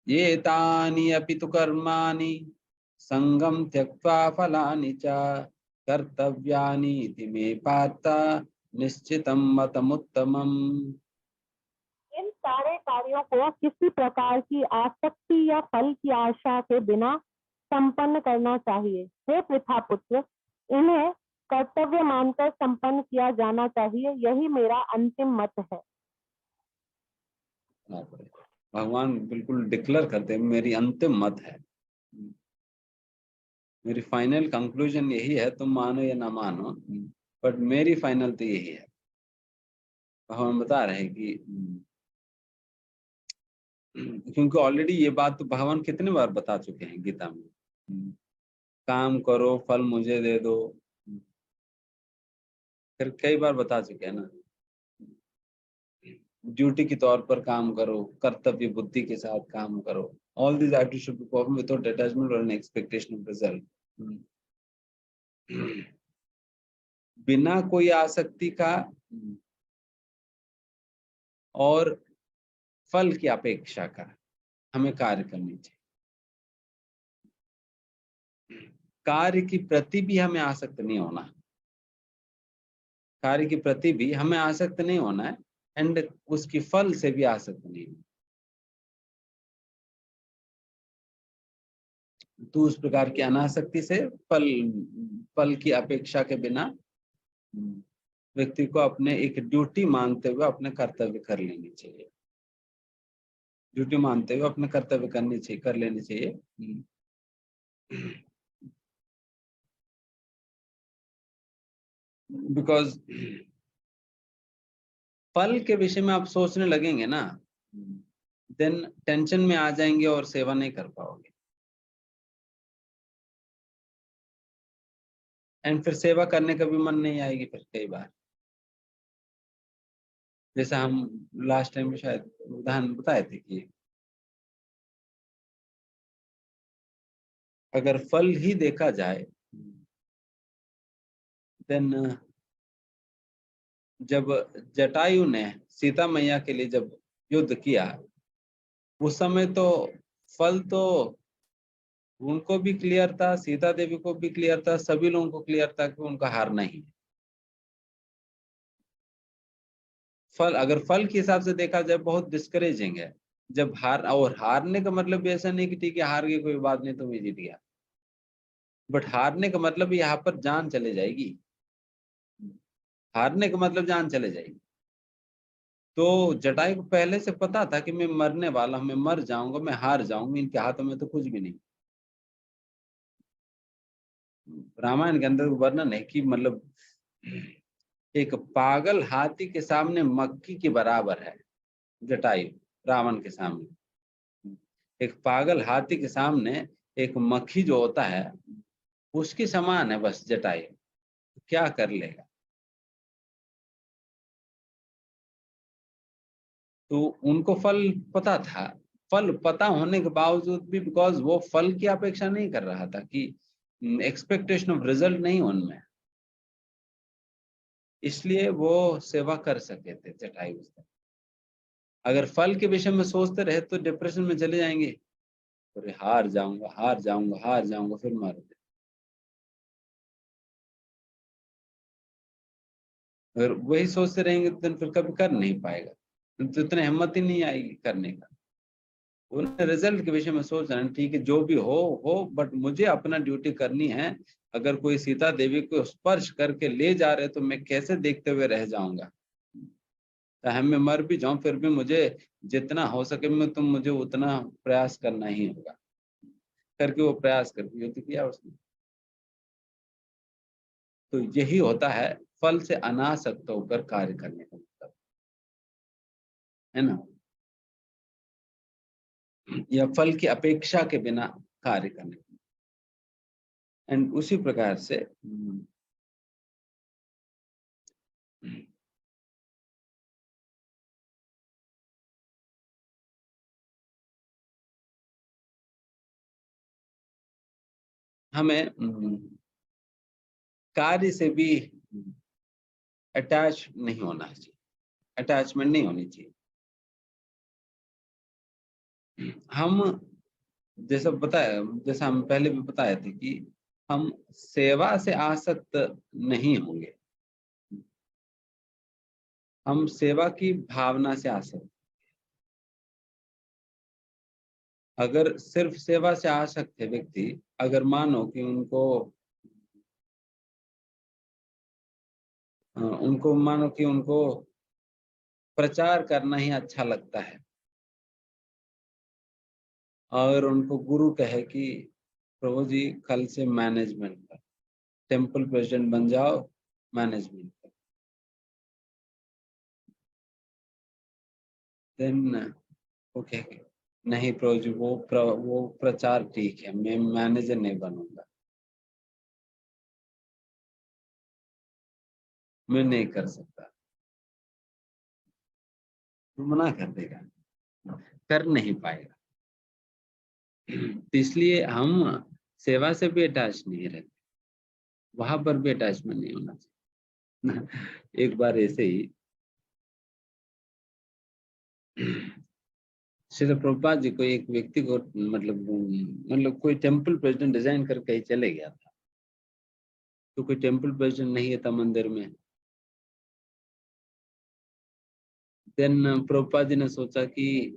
ये तानि अपि तु कर्माणि संगम त्यक्त्वा फलानि च कर्तव्यानि इति मे पार्थ निश्चितं मतमुत्तमम्। इन सारे कार्यों को किसी प्रकार की आसक्ति या फल की आशा के बिना संपन्न करना चाहिए। हे पृथापुत्र, इन्हें कर्तव्य मानकर संपन्न किया जाना चाहिए, यही मेरा अंतिम मत है। भगवान बिल्कुल डिक्लेयर करते हैं, मेरी अंतिम मत है, मेरी फाइनल कंक्लूजन यही है, तुम मानो या ना मानो, बट मेरी फाइनल तो यही है। भगवान बता रहे हैं कि क्योंकि ऑलरेडी ये बात तो भगवान कितने बार बता चुके हैं गीता में, काम करो, फल मुझे दे दो। फिर कई बार बता चुके हैं ना, ड्यूटी के तौर पर काम करो, कर्तव्य बुद्धि के साथ काम करो। All these activities should be performed without detachment or an expectation of result. बिना कोई आसक्ति का और फल की अपेक्षा का हमें कार्य करनी चाहिए। कार्य की प्रति भी हमें आसक्त नहीं होना, कार्य की प्रति भी हमें आसक्त नहीं होना है, एंड उसकी फल से भी आसक्त नहीं होना। तो उस प्रकार की अनासक्ति से फल की अपेक्षा के बिना व्यक्ति को अपने एक ड्यूटी मानते हुए अपने कर्तव्य कर लेनी चाहिए, ड्यूटी मानते हुए अपने कर्तव्य कर लेनी चाहिए। बिकॉज फल के विषय में आप सोचने लगेंगे ना, देन टेंशन में आ जाएंगे और सेवा नहीं कर पाओगे, एंड फिर सेवा करने का भी मन नहीं आएगी फिर कई बार। जैसा हम लास्ट टाइम में शायद उदाहरण बताए थे कि अगर फल ही देखा जाए, देन जब जटायु ने सीता मैया के लिए जब युद्ध किया, उस समय तो फल तो उनको भी क्लियर था, सीता देवी को भी क्लियर था, सभी लोगों को क्लियर था कि उनका हारना ही है। फल अगर फल के हिसाब से देखा जाए बहुत डिस्करेजिंग है। जब हारने का मतलब भी ऐसा नहीं कि ठीक है हार गए कोई बात नहीं तो मैं जीत गया, बट हारने का मतलब यहाँ पर जान चले जाएगी, हारने का मतलब जान चले जाएगी। तो जटायु को पहले से पता था कि मैं मरने वाला हूं, मैं मर जाऊंगा, मैं हार जाऊंगा, इनके हाथों में तो कुछ भी नहीं। रामायण के अंदर वर्णन है कि मतलब एक पागल हाथी के सामने मक्खी के बराबर है जटायु, रावण के सामने। एक पागल हाथी के सामने एक मक्खी जो होता है उसके समान है बस जटायु, क्या कर लेगा। तो उनको फल पता था, फल पता होने के बावजूद भी, बिकॉज वो फल की अपेक्षा नहीं कर रहा था कि एक्सपेक्टेशन ऑफ रिजल्ट नहीं उनमें, इसलिए वो सेवा कर सके थे जटायु से। अगर फल के विषय में सोचते रहे तो डिप्रेशन में चले जाएंगे, अरे हार जाऊंगा हार जाऊंगा हार जाऊंगा, फिर मर गए। अगर वही सोचते रहेंगे तो फिर कभी कर नहीं पाएगा, तो इतनी हिम्मत ही नहीं आएगी करने का। उन्हें रिजल्ट के विषय में सोच रहे हैं, ठीक है जो भी हो, बट मुझे अपना ड्यूटी करनी है। अगर कोई सीता देवी को स्पर्श करके ले जा रहे तो मैं कैसे देखते हुए रह जाऊंगा, चाहे मैं मर भी जाऊं फिर भी मुझे जितना हो सके मैं तो मुझे उतना प्रयास करना ही होगा, करके वो प्रयास करके युद्ध किया उसने। तो यही होता है फल से अनासक्त होकर कार्य करने का मतलब, है ना, या फल की अपेक्षा के बिना कार्य करने का। एंड उसी प्रकार से हमें कार्य से भी अटैच नहीं होना चाहिए, अटैचमेंट नहीं होनी चाहिए। हम जैसा हम पहले भी बताए थे कि हम सेवा से आसक्त नहीं होंगे, हम सेवा की भावना से आसक्त। अगर सिर्फ सेवा से आसक्त है व्यक्ति, अगर मानो कि उनको प्रचार करना ही अच्छा लगता है, और उनको गुरु कहे कि प्रभु जी कल से मैनेजमेंट का टेम्पल प्रेसिडेंट बन जाओ, मैनेजमेंट का, देन वो कहे नहीं प्रभु जी वो प्रचार ठीक है, मैं मैनेजर नहीं बनूंगा, मैं नहीं कर सकता, तो मना कर देगा, कर नहीं पाएगा। तो इसलिए हम सेवा से भी अटैच नहीं रहते, वहां पर भी अटैचमेंट नहीं होना चाहिए। एक बार ऐसे ही श्री प्रभुपाद जी को एक व्यक्ति को मतलब कोई टेम्पल प्रेसिडेंट डिजाइन करके कहीं चले गया था, तो कोई टेम्पल प्रेसिडेंट नहीं था मंदिर में। देन प्रभुपाद जी ने सोचा कि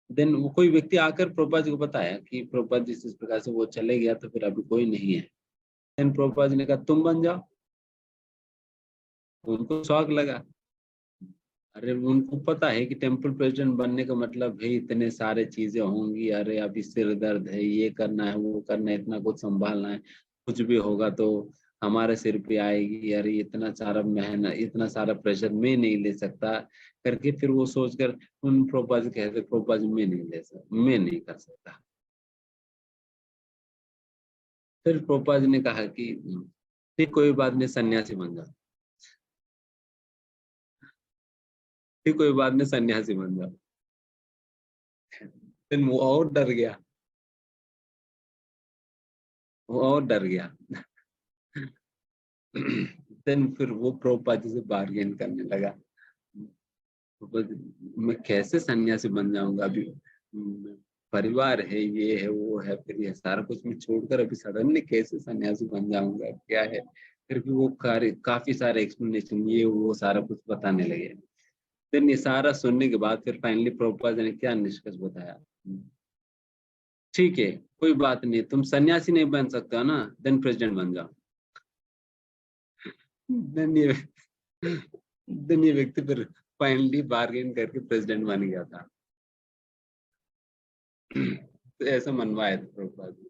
देन वो कोई व्यक्ति आकर प्रभुपाद जी को बताया कि प्रभुपाद जी इस प्रकार से वो चले गया, तो फिर अभी कोई नहीं है। देन प्रभुपाद जी ने कहा तुम बन जाओ। उनको शौक लगा, अरे उनको पता है कि टेम्पल प्रेसिडेंट बनने का मतलब है इतने सारे चीजें होंगी, अरे अभी सिर दर्द है, ये करना है, वो करना है, इतना कुछ संभालना है, कुछ भी होगा तो हमारे सिर पे आएगी, अरे इतना सारा मेहनत, इतना सारा प्रेशर मैं नहीं ले सकता करके फिर वो सोचकर उन प्रोपाज कहते प्रोपाज मैं नहीं ले सकता, मैं नहीं कर सकता। फिर प्रोपाज ने कहा कि ठीक कोई बात नहीं, सन्यासी बन जाओ, ठीक कोई बात नहीं, सन्यासी बन जाओ। फिर वो और डर गया, वो और डर गया। देन फिर वो प्रभुपाद जी से बार्गेन करने लगा, मैं कैसे सन्यासी बन जाऊंगा, अभी परिवार है, ये है, वो है, फिर ये सारा कुछ मैं छोड़कर अभी सडनली कैसे सन्यासी बन जाऊंगा, क्या है। फिर भी वो काफी सारे एक्सप्लेनेशन ये वो सारा कुछ बताने लगे। फिर ये सारा सुनने के बाद फिर फाइनली प्रभुपाद जी ने क्या निष्कर्ष बताया, ठीक है कोई बात नहीं, तुम सन्यासी नहीं बन सकते हो ना, देन प्रेसिडेंट बन जाओ। देन ये व्यक्ति फिर फाइनली बार्गेन करके प्रेसिडेंट बन गया था। तो ऐसा मनवाया था प्रभुपाद जी,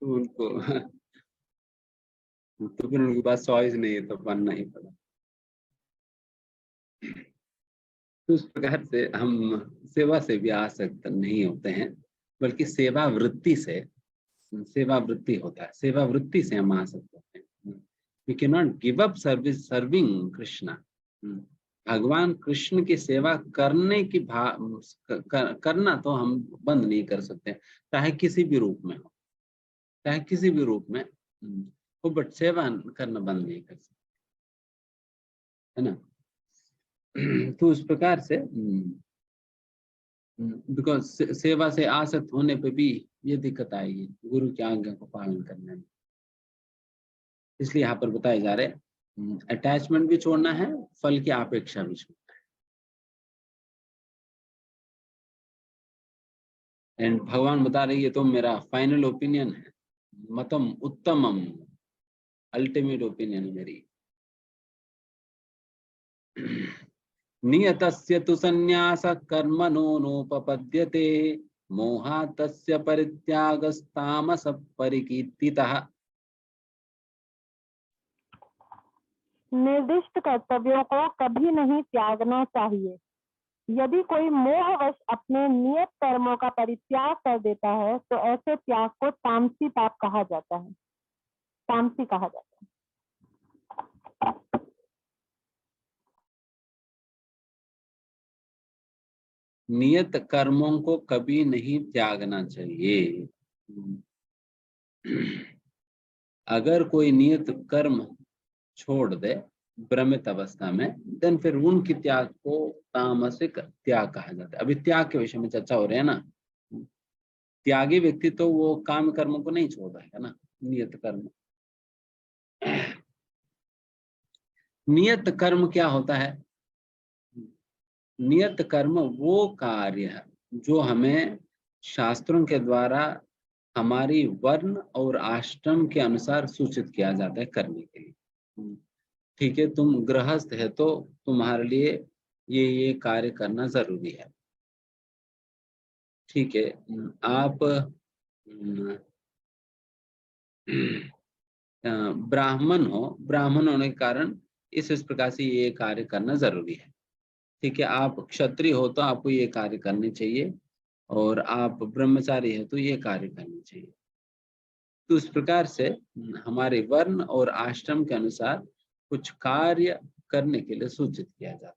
तो उनको तो फिर उनके पास चॉइस नहीं है, तो बनना ही पड़ा। तो उस प्रकार से हम सेवा से भी आसक्त नहीं होते हैं, बल्कि सेवा वृत्ति से, सेवा वृत्ति होता है, सेवा वृत्ति से हम आसक्त होते हैं। We can not give up service serving Krishna. भगवान कृष्ण की सेवा करने की करना तो हम बंद नहीं कर सकते, चाहे किसी भी रूप में हो, चाहे किसी भी रूप में हो, बट सेवा करना बंद नहीं कर सकते, है ना। तो उस प्रकार से बिकॉज सेवा से आसक्त होने पे भी ये दिक्कत आएगी गुरु की आज्ञा को पालन करने में। इसलिए यहाँ पर बताए जा रहे अटैचमेंट भी छोड़ना है, फल की अपेक्षा भी छोड़ना है। एंड भगवान बता रही है तो मेरा फाइनल ओपिनियन है, मतम उत्तमम, अल्टीमेट ओपिनियन है मेरी। नियतस्य तु संन्यास कर्मणो नोपपद्यते, मोहातस्य परित्यागस्तामस परिकीर्तितः। निर्दिष्ट कर्तव्यों को कभी नहीं त्यागना चाहिए। यदि कोई मोहवश अपने नियत कर्मों का परित्याग कर देता है तो ऐसे त्याग को तामसी पाप कहा जाता है, तामसी कहा जाता है। नियत कर्मों को कभी नहीं त्यागना चाहिए। अगर कोई नियत कर्म छोड़ दे भ्रमित अवस्था में, देन फिर उनकी त्याग को तामसिक त्याग कहा जाता है। अभी त्याग के विषय में चर्चा हो रही है ना। त्यागी व्यक्ति तो वो काम कर्म को नहीं छोड़ रहा है ना, नियत कर्म। नियत कर्म क्या होता है? नियत कर्म वो कार्य है जो हमें शास्त्रों के द्वारा हमारी वर्ण और आश्रम के अनुसार सूचित किया जाता है करने के लिए। ठीक है, तुम गृहस्थ है तो तुम्हारे लिए ये कार्य करना जरूरी है। ठीक है, आप ब्राह्मण हो, ब्राह्मण होने के कारण इस प्रकार से ये कार्य करना जरूरी है। ठीक है, आप क्षत्रिय हो तो आपको ये कार्य करने चाहिए, और आप ब्रह्मचारी है तो ये कार्य करने चाहिए। तो इस प्रकार से हमारे वर्ण और आश्रम के अनुसार कुछ कार्य करने के लिए सूचित किया जाता है,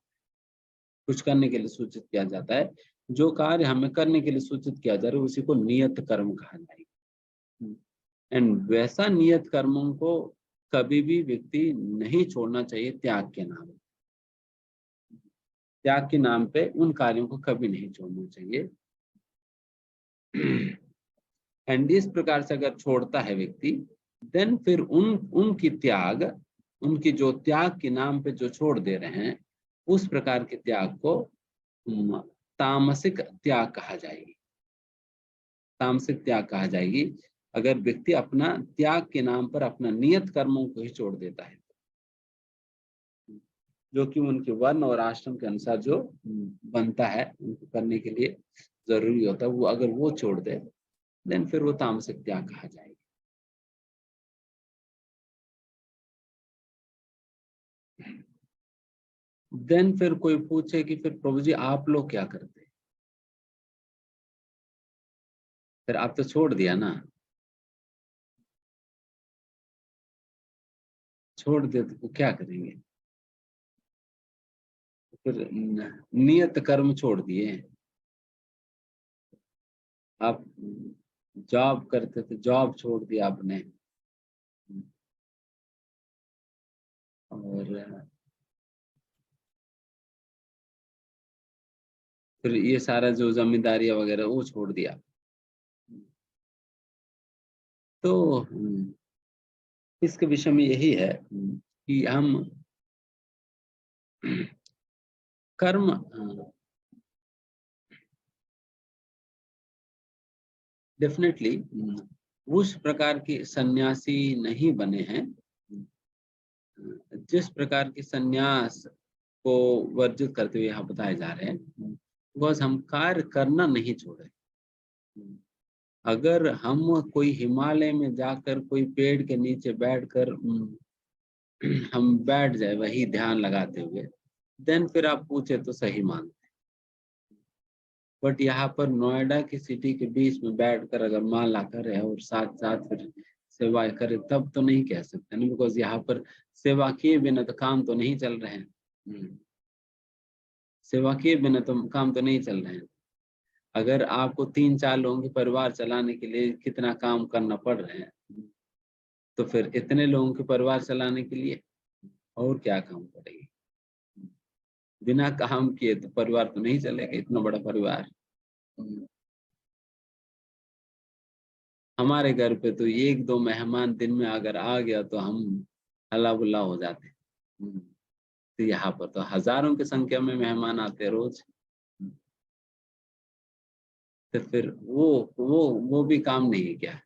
कुछ करने के लिए सूचित किया जाता है। जो कार्य हमें करने के लिए सूचित किया जा रहा है उसी को नियत कर्म कहा जाएगा। एंड वैसा नियत कर्मों को कभी भी व्यक्ति नहीं छोड़ना चाहिए त्याग के नाम पे। त्याग के नाम पे उन कार्यों को कभी नहीं छोड़ना चाहिए। एंड इस प्रकार से अगर छोड़ता है व्यक्ति, देन फिर उनकी जो त्याग के नाम पे जो छोड़ दे रहे हैं, उस प्रकार के त्याग को तामसिक त्याग कहा जाएगी। तामसिक त्याग कहा जाएगी अगर व्यक्ति अपना त्याग के नाम पर अपना नियत कर्मों को ही छोड़ देता है, जो कि उनके वर्ण और आश्रम के अनुसार जो बनता है उनको करने के लिए जरूरी होता है, वो अगर वो छोड़ दे देन फिर वो तामसिक त्याग कहा जाएगा। देन फिर कोई पूछे कि फिर प्रभु जी आप लोग क्या करते हैं? फिर आप तो छोड़ दिया ना, छोड़ दे तो क्या करेंगे? फिर नियत कर्म छोड़ दिए। आप जॉब करते थे, जॉब छोड़ दिया आपने, और फिर ये सारा जो जिम्मेदारियां वगैरह वो छोड़ दिया। तो इसके विषय में यही है कि हम कर्म डेफिनेटली उस प्रकार के सन्यासी नहीं बने हैं जिस प्रकार के सन्यास को वर्जित करते हुए यहाँ बताए जा रहे हैं, बिकॉज हम कार्य करना नहीं छोड़े। अगर हम कोई हिमालय में जाकर कोई पेड़ के नीचे बैठकर हम बैठ जाए वही ध्यान लगाते हुए, देन फिर आप पूछे तो सही मानते। बट यहाँ पर नोएडा की सिटी के बीच में बैठकर अगर माला करे और साथ साथ फिर सेवा करे, तब तो नहीं कह सकते ना, बिकॉज यहाँ पर सेवा किए बिना तो काम तो नहीं चल रहे हैं। सेवा किए बिना तो काम तो नहीं चल रहे हैं। अगर आपको 3-4 लोगों के परिवार चलाने के लिए कितना काम करना पड़ रहा है, तो फिर इतने लोगों के परिवार चलाने के लिए और क्या काम पड़ेगी? बिना काम किए तो परिवार तो नहीं चलेगा, इतना बड़ा परिवार। हमारे घर पे तो 1-2 मेहमान दिन में अगर आ गया तो हम हल्ला बुल्ला हो जाते हैं। तो यहाँ पर तो हजारों की संख्या में मेहमान आते हैं रोज। तो फिर वो भी काम नहीं है क्या?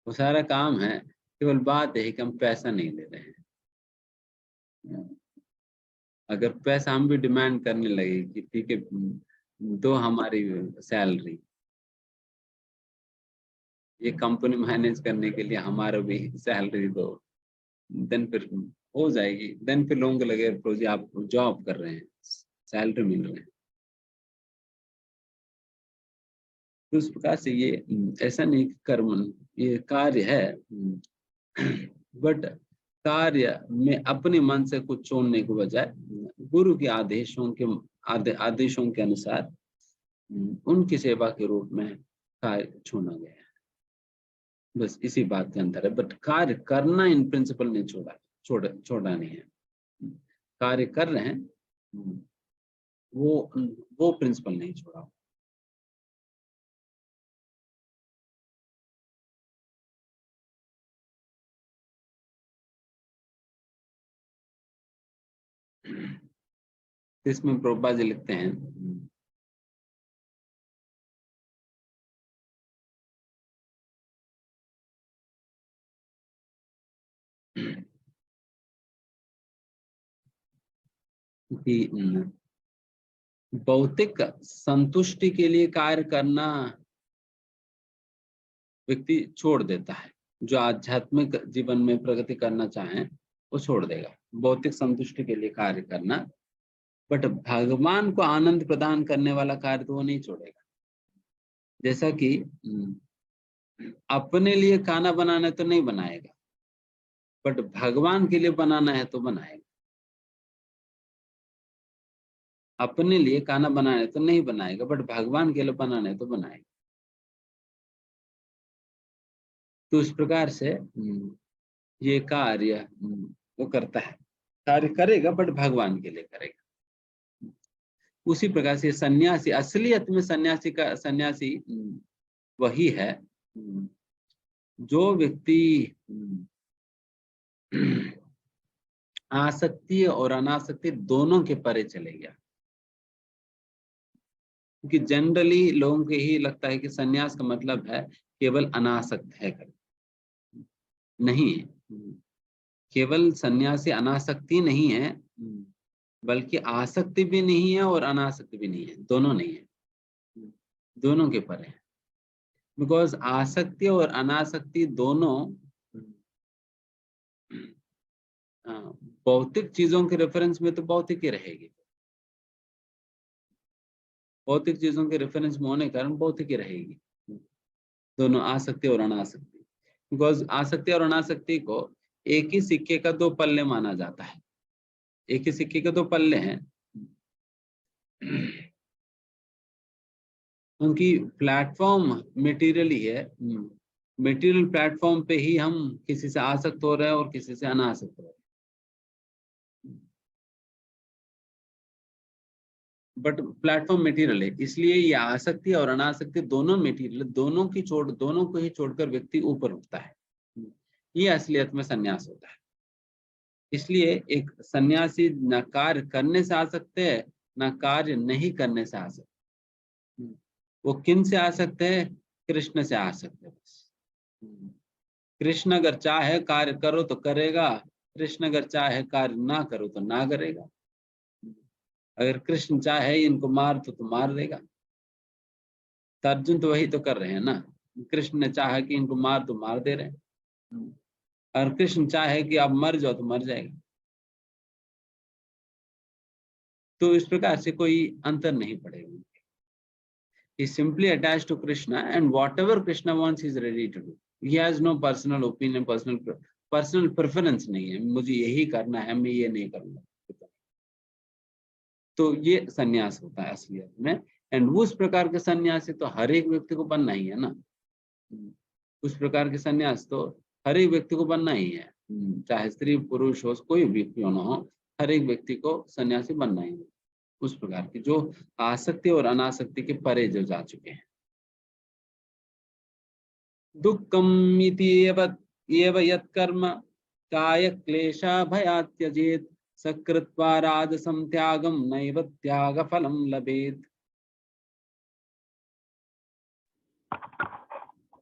वो सारा काम है, केवल बात है कि हम पैसा नहीं दे रहे हैं। अगर पैसा हम भी डिमांड करने लगे कि ठीक है दो हमारी सैलरी, ये कंपनी मैनेज करने के लिए हमारा भी सैलरी दो, देन फिर हो जाएगी। देन फिर लोगों को लगे प्रोजी आप जॉब कर रहे हैं, सैलरी मिल रहे हैं। तो उस प्रकार से ये ऐसा नहीं कर्म, ये कार्य है, बट कार्य में अपने मन से कुछ छोड़ने के बजाय गुरु के आदेशों के अनुसार उनकी सेवा के रूप में कार्य छोड़ा गया है। बस इसी बात के अंदर है। बट कार्य करना इन प्रिंसिपल नहीं छोड़ा नहीं है। कार्य कर रहे हैं, वो प्रिंसिपल नहीं छोड़ा। इसमें प्रभुपाद जी लिखते हैं कि भौतिक संतुष्टि के लिए कार्य करना व्यक्ति छोड़ देता है। जो आध्यात्मिक जीवन में प्रगति करना चाहे वो छोड़ देगा, भौतिक संतुष्टि के लिए कार्य करना। बट भगवान को आनंद प्रदान करने वाला कार्य तो वो नहीं छोड़ेगा। जैसा कि अपने लिए खाना बनाना है तो नहीं बनाएगा, बट भगवान के लिए बनाना है तो बनाएगा। अपने लिए खाना बनाना है तो नहीं बनाएगा, बट भगवान के लिए बनाना है तो बनाएगा। तो इस प्रकार से ये कार्य वो करता है, कार्य करेगा बट भगवान के लिए करेगा। उसी प्रकार से सन्यासी, असलियत में सन्यासी वही है जो व्यक्ति आसक्ति और अनासक्ति दोनों के परे चले गया। क्योंकि जनरली लोगों को यही लगता है कि सन्यास का मतलब है केवल अनासक्त है कर, नहीं। केवल सन्यासी अनासक्ति नहीं है, बल्कि आसक्ति भी नहीं है और अनासक्ति भी नहीं है, दोनों नहीं है, दोनों के परे है। बिकॉज आसक्ति और अनासक्ति दोनों भौतिक चीजों के रेफरेंस में तो भौतिक ही रहेगी, भौतिक चीजों के रेफरेंस में होने के कारण भौतिक ही रहेगी, दोनों आसक्ति और अनासक्ति। बिकॉज आसक्ति और अनासक्ति को एक ही सिक्के का दो पल्ले माना जाता है, एक ही सिक्के के दो पल्ले हैं। उनकी प्लेटफॉर्म मटेरियल ही है, मटेरियल प्लेटफॉर्म पे ही हम किसी से आसक्त हो रहे हैं और किसी से अनासक्त हो रहे हैं। बट प्लेटफॉर्म मटेरियल है, इसलिए ये आसक्ति और अनासक्ति दोनों मटेरियल, दोनों को ही छोड़कर व्यक्ति ऊपर उठता है। ये असलियत में सन्यास होता है। इसलिए एक सन्यासी न कार्य करने से आ सकते हैं, न कार्य नहीं करने से आ सकते। वो किन से आ सकते हैं? कृष्ण से आ सकते हैं बस। कृष्ण अगर चाहे कार्य करो तो करेगा, कृष्ण अगर चाहे कार्य ना करो तो ना करेगा। अगर कृष्ण चाहे इनको मार तो मार देगा। तो अर्जुन तो वही तो कर रहे हैं ना, कृष्ण ने चाहा कि इनको मार तो मार दे रहे हैं, और कृष्ण चाहे कि आप मर जाओ तो मर जाएगा। तो इस प्रकार से कोई अंतर नहीं पड़ेगा। He is simply attached to Krishna, and whatever Krishna wants, he is ready to do. He has no personal opinion, personal preference नहीं है, मुझे यही करना है, मैं ये नहीं करूँगा। तो ये सन्यास होता है असलियत में। एंड उस प्रकार के सन्यासी तो हर एक व्यक्ति को बनना ही है ना। उस प्रकार के सन्यास तो हर एक व्यक्ति को बनना ही है, चाहे स्त्री पुरुष हो, कोई भी क्यों ना हो, हर एक व्यक्ति को सन्यासी बनना ही है। उस प्रकार की जो आसक्ति और अनासक्ति के परे जो जा चुके हैं। दुःखम् इति एव यत्कर्म काय क्लेशा भयात् त्यजेत् सकृत्वा राजसं त्यागं नैव त्यागफलं लभेत्।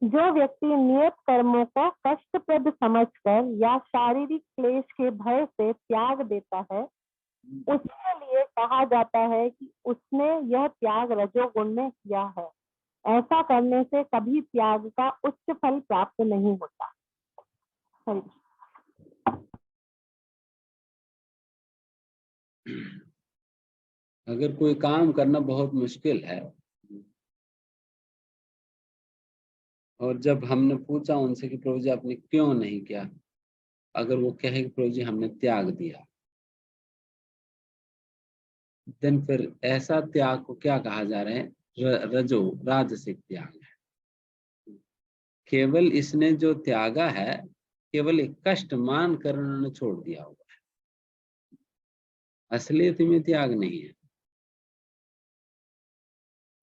जो व्यक्ति नियत कर्मों को कष्टप्रद समझकर या शारीरिक क्लेश के भय से त्याग देता है, उसके लिए कहा जाता है कि उसने यह त्याग रजोगुण में किया है। ऐसा करने से कभी त्याग का उच्च फल प्राप्त नहीं होता। अगर कोई काम करना बहुत मुश्किल है और जब हमने पूछा उनसे कि प्रभु जी आपने क्यों नहीं किया, अगर वो कहे कि प्रभु जी हमने त्याग दिया, देन फिर ऐसा त्याग को क्या कहा जा रहा है? राजसिक त्याग है। केवल इसने जो त्यागा है केवल एक कष्ट मान कर उन्होंने छोड़ दिया हुआ है, असलियत में त्याग नहीं है।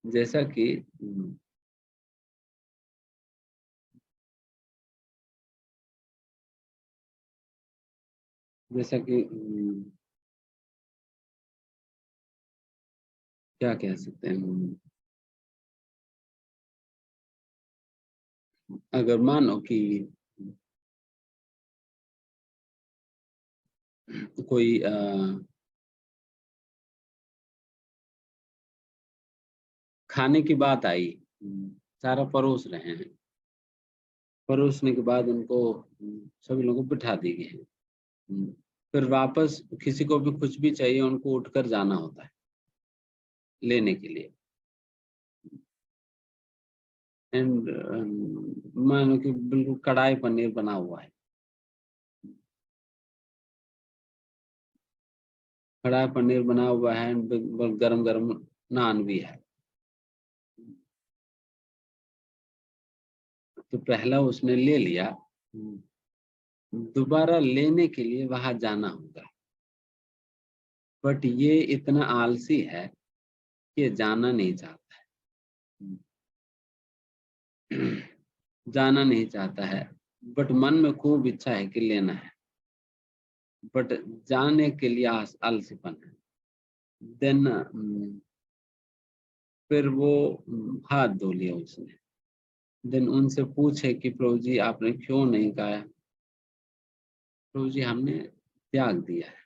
जैसा कि क्या कह सकते हैं, अगर मानो कि कोई खाने की बात आई, सारा परोस रहे हैं, परोसने के बाद उनको सभी लोगों को बिठा दी गई है, फिर वापस किसी को भी कुछ भी चाहिए उनको उठकर जाना होता है लेने के लिए। एंड मानो कि बिल्कुल कढ़ाई पनीर बना हुआ है, कढ़ाई पनीर बना हुआ है, गरम गरम नान भी है। तो पहला उसने ले लिया, दोबारा लेने के लिए वहां जाना होगा, बट ये इतना आलसी है कि जाना नहीं चाहता है। जाना नहीं चाहता है, बट मन में खूब इच्छा है कि लेना है, बट जाने के लिए आलसीपन है। देन फिर वो हाथ धो लिया उसने। देन उनसे पूछे कि प्रभु जी आपने क्यों नहीं खाया? प्रभु जी हमने त्याग दिया है।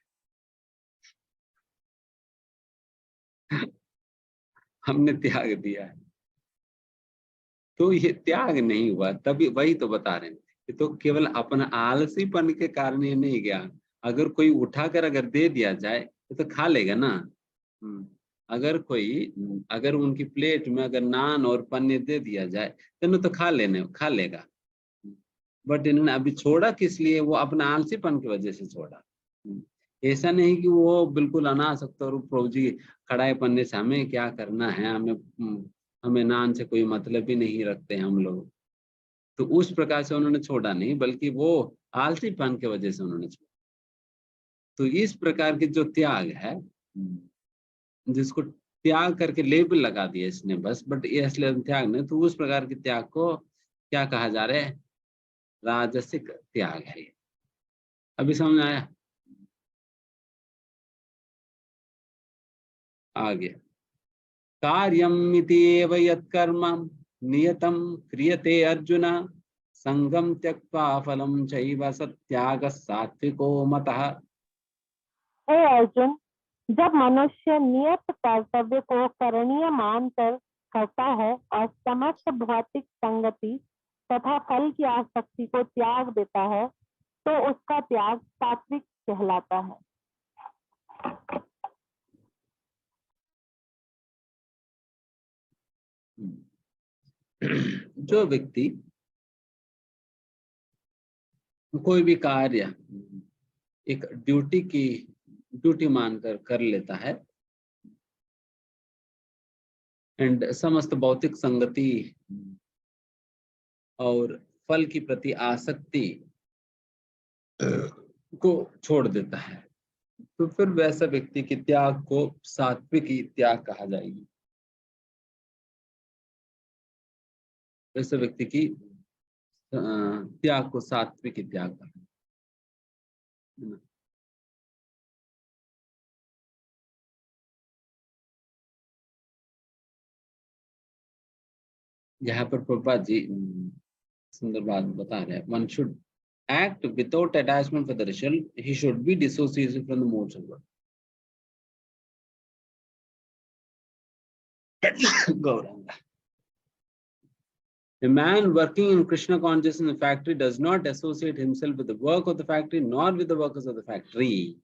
हमने त्याग दिया है। तो ये त्याग नहीं हुआ, तभी वही तो बता रहे हैं, ये तो केवल अपना आलसीपन के कारण ये नहीं गया। अगर कोई उठाकर अगर दे दिया जाए तो खा लेगा ना। अगर उनकी प्लेट में अगर नान और पनीर दे दिया जाए तो खा लेगा। बट इन्होंने अभी छोड़ा किस लिए? वो अपना आलसीपन की वजह से छोड़ा। ऐसा नहीं कि वो बिल्कुल अनासक्त और प्रभु जी कढ़ाई पन्ने से हमें क्या करना है, हमें नान से कोई मतलब ही नहीं रखते हम लोग। तो उस प्रकार से उन्होंने छोड़ा नहीं, बल्कि वो आलसीपन की वजह से उन्होंने छोड़ा। तो इस प्रकार के जो त्याग है, जिसको त्याग करके लेबल लगा दिया इसने बस, बट ये असली त्याग नहीं। तो उस प्रकार के त्याग को क्या कहा जा रहा है? राजसिक त्याग है। अभी समझ में आया? आगे कार्यमित्येव यत्कर्म नियतं क्रियते अर्जुन संगम त्यक्त्वा फलं चैव सत्यागः सात्विको मतः। हे अर्जुन, जब मनुष्य नियत कर्तव्य को करणीय मानकर करता है और समस्त भौतिक संगति तथा फल की आसक्ति को त्याग देता है, तो उसका त्याग सात्विक कहलाता है। जो व्यक्ति कोई भी कार्य एक ड्यूटी मानकर कर लेता है एंड समस्त भौतिक संगति और फल की प्रति आसक्ति को छोड़ देता है, तो फिर वैसा व्यक्ति के त्याग को सात्विक त्याग कहा जाएगी। वैसे व्यक्ति की त्याग को सात्विक त्याग कहा जाएगा। यहाँ पर प्रभुपाद जी सुंदर बात बता रहे हैं। One should act without attachment for the result. He should be dissociated from the modes of work. Gauranga. A man working in Krishna consciousness in the factory does not associate himself with the work of the factory nor with the workers of the factory.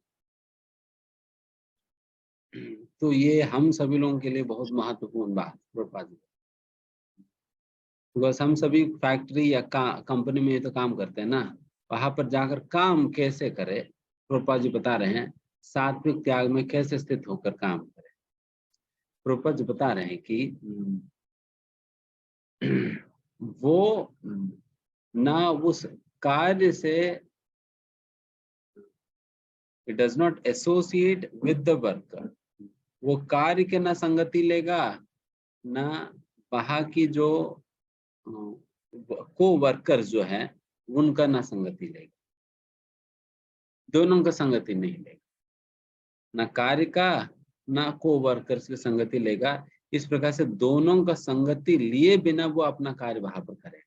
तो ये हम सभी लोगों के लिए बहुत महत्वपूर्ण बात प्रभुपाद जी। बिकॉज हम सभी फैक्ट्री या कंपनी में तो काम करते हैं ना, वहां पर जाकर काम कैसे करें, प्रभुपाद जी बता रहे हैं सात्विक त्याग में कैसे स्थित होकर काम करें। प्रभुपाद जी बता रहे हैं कि वो ना उस कार्य से it does not associate with the worker, वो कार्य के ना संगति लेगा, ना वहां की जो को वर्कर्स जो है उनका ना संगति लेगा, दोनों का संगति नहीं लेगा, ना कार्य का ना को वर्कर्स की संगति लेगा। इस प्रकार से दोनों का संगति लिए बिना वो अपना कार्य वहां पर करेगा।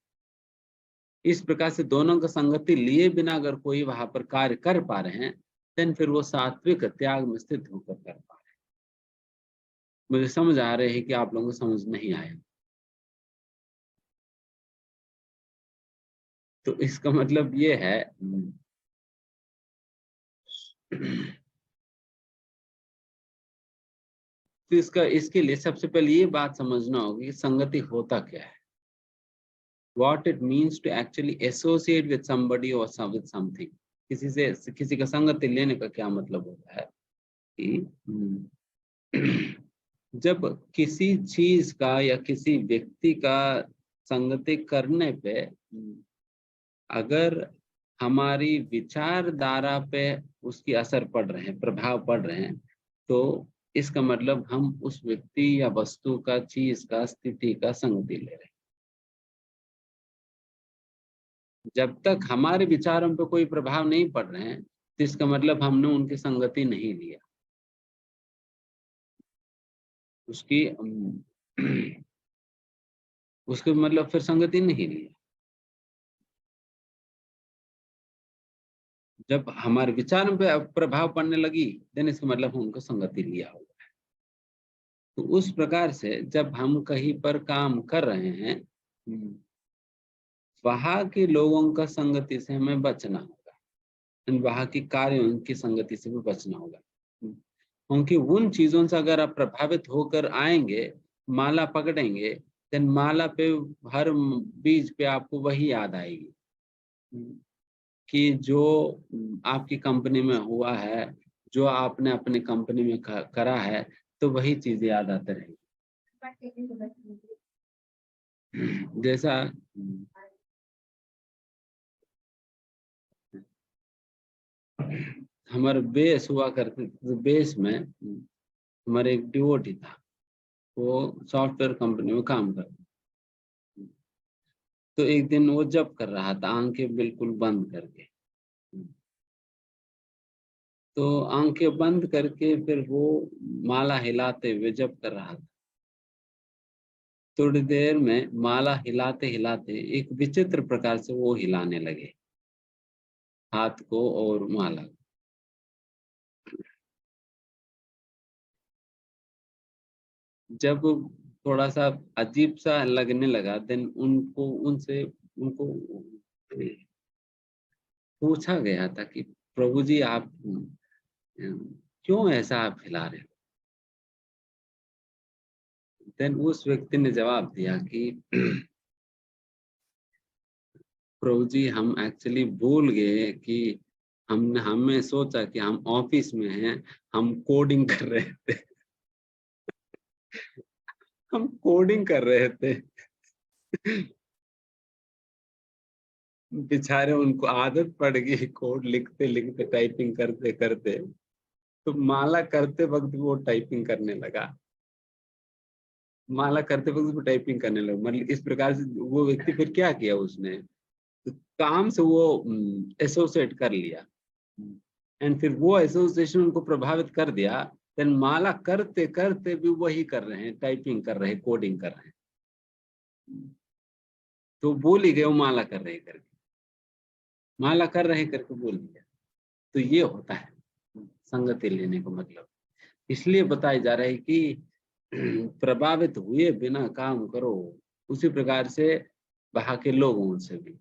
इस प्रकार से दोनों का संगति लिए बिना अगर कोई वहां पर कार्य कर पा रहे हैं, देन फिर वो सात्विक त्याग में स्थित होकर कर पा रहे हैं। मुझे समझ आ रहे हैं कि आप लोगों को समझ नहीं आया? तो इसका मतलब ये है तो इसके लिए सबसे पहले ये बात समझना होगी कि संगति होता क्या है। what it means to actually associate with somebody or with something. किसी का संगति लेने का क्या मतलब होता है कि जब किसी चीज का या किसी व्यक्ति का संगति करने पे अगर हमारी विचारधारा पे उसकी असर पड़ रहे हैं, प्रभाव पड़ रहे हैं, तो इसका मतलब हम उस व्यक्ति या वस्तु का, चीज का, स्थिति का संगति ले रहे हैं। जब तक हमारे विचारों पे कोई प्रभाव नहीं पड़ रहे हैं, तो इसका मतलब हमने उनकी संगति नहीं लिया, उसके मतलब फिर संगति नहीं लिया। जब हमारे विचारों पे प्रभाव पड़ने लगी, देन इसका मतलब उनको संगति लिया होगा। तो उस प्रकार से जब हम कहीं पर काम कर रहे हैं, वहां के लोगों का संगति से हमें बचना होगा, वहां की कार्यों की संगति से भी बचना होगा, क्योंकि उन चीजों से अगर आप प्रभावित होकर आएंगे, माला पकड़ेंगे, देन माला पे हर बीज पे आपको वही याद आएगी कि जो आपकी कंपनी में हुआ है, जो आपने अपनी कंपनी में करा है, तो वही चीजें याद आते रहेंगी। जैसा हमारे बेस हुआ करते, बेस में हमारे एक डिवोटी था, वो सॉफ्टवेयर कंपनी में काम करता। तो एक दिन वो जप कर रहा था, आंखें बिल्कुल बंद करके। तो आंखें बंद करके फिर वो माला हिलाते हुए जप कर रहा था। थोड़ी देर में माला हिलाते हिलाते एक विचित्र प्रकार से वो हिलाने लगे, हाथ को और माला को। जब थोड़ा सा अजीब सा लगने लगा, देन उनको पूछा गया था कि प्रभु जी, आप क्यों ऐसा आप हिला रहे हो? देन उस व्यक्ति ने जवाब दिया कि प्रभु जी, हम एक्चुअली भूल गए कि हमें सोचा कि हम ऑफिस में हैं, हम कोडिंग कर रहे थे। हम कोडिंग कर रहे थे। बेचारे, उनको आदत पड़ गई कोड लिखते लिखते, टाइपिंग करते करते, तो माला करते वक्त वो टाइपिंग करने लगा। माला करते वक्त वो टाइपिंग करने लगा। मतलब इस प्रकार से वो व्यक्ति फिर क्या किया, उसने तो काम से वो एसोसिएट कर लिया, एंड फिर वो एसोसिएशन उनको प्रभावित कर दिया। देन माला करते करते भी वही कर रहे हैं, टाइपिंग कर रहे हैं, कोडिंग कर रहे हैं। तो बोल ही गए वो माला कर रहे करके, माला कर रहे करके बोल दिया। तो ये होता है संगति लेने का मतलब। इसलिए बताया जा रहा है कि प्रभावित हुए बिना काम करो। उसी प्रकार से वहां के लोगों से भी,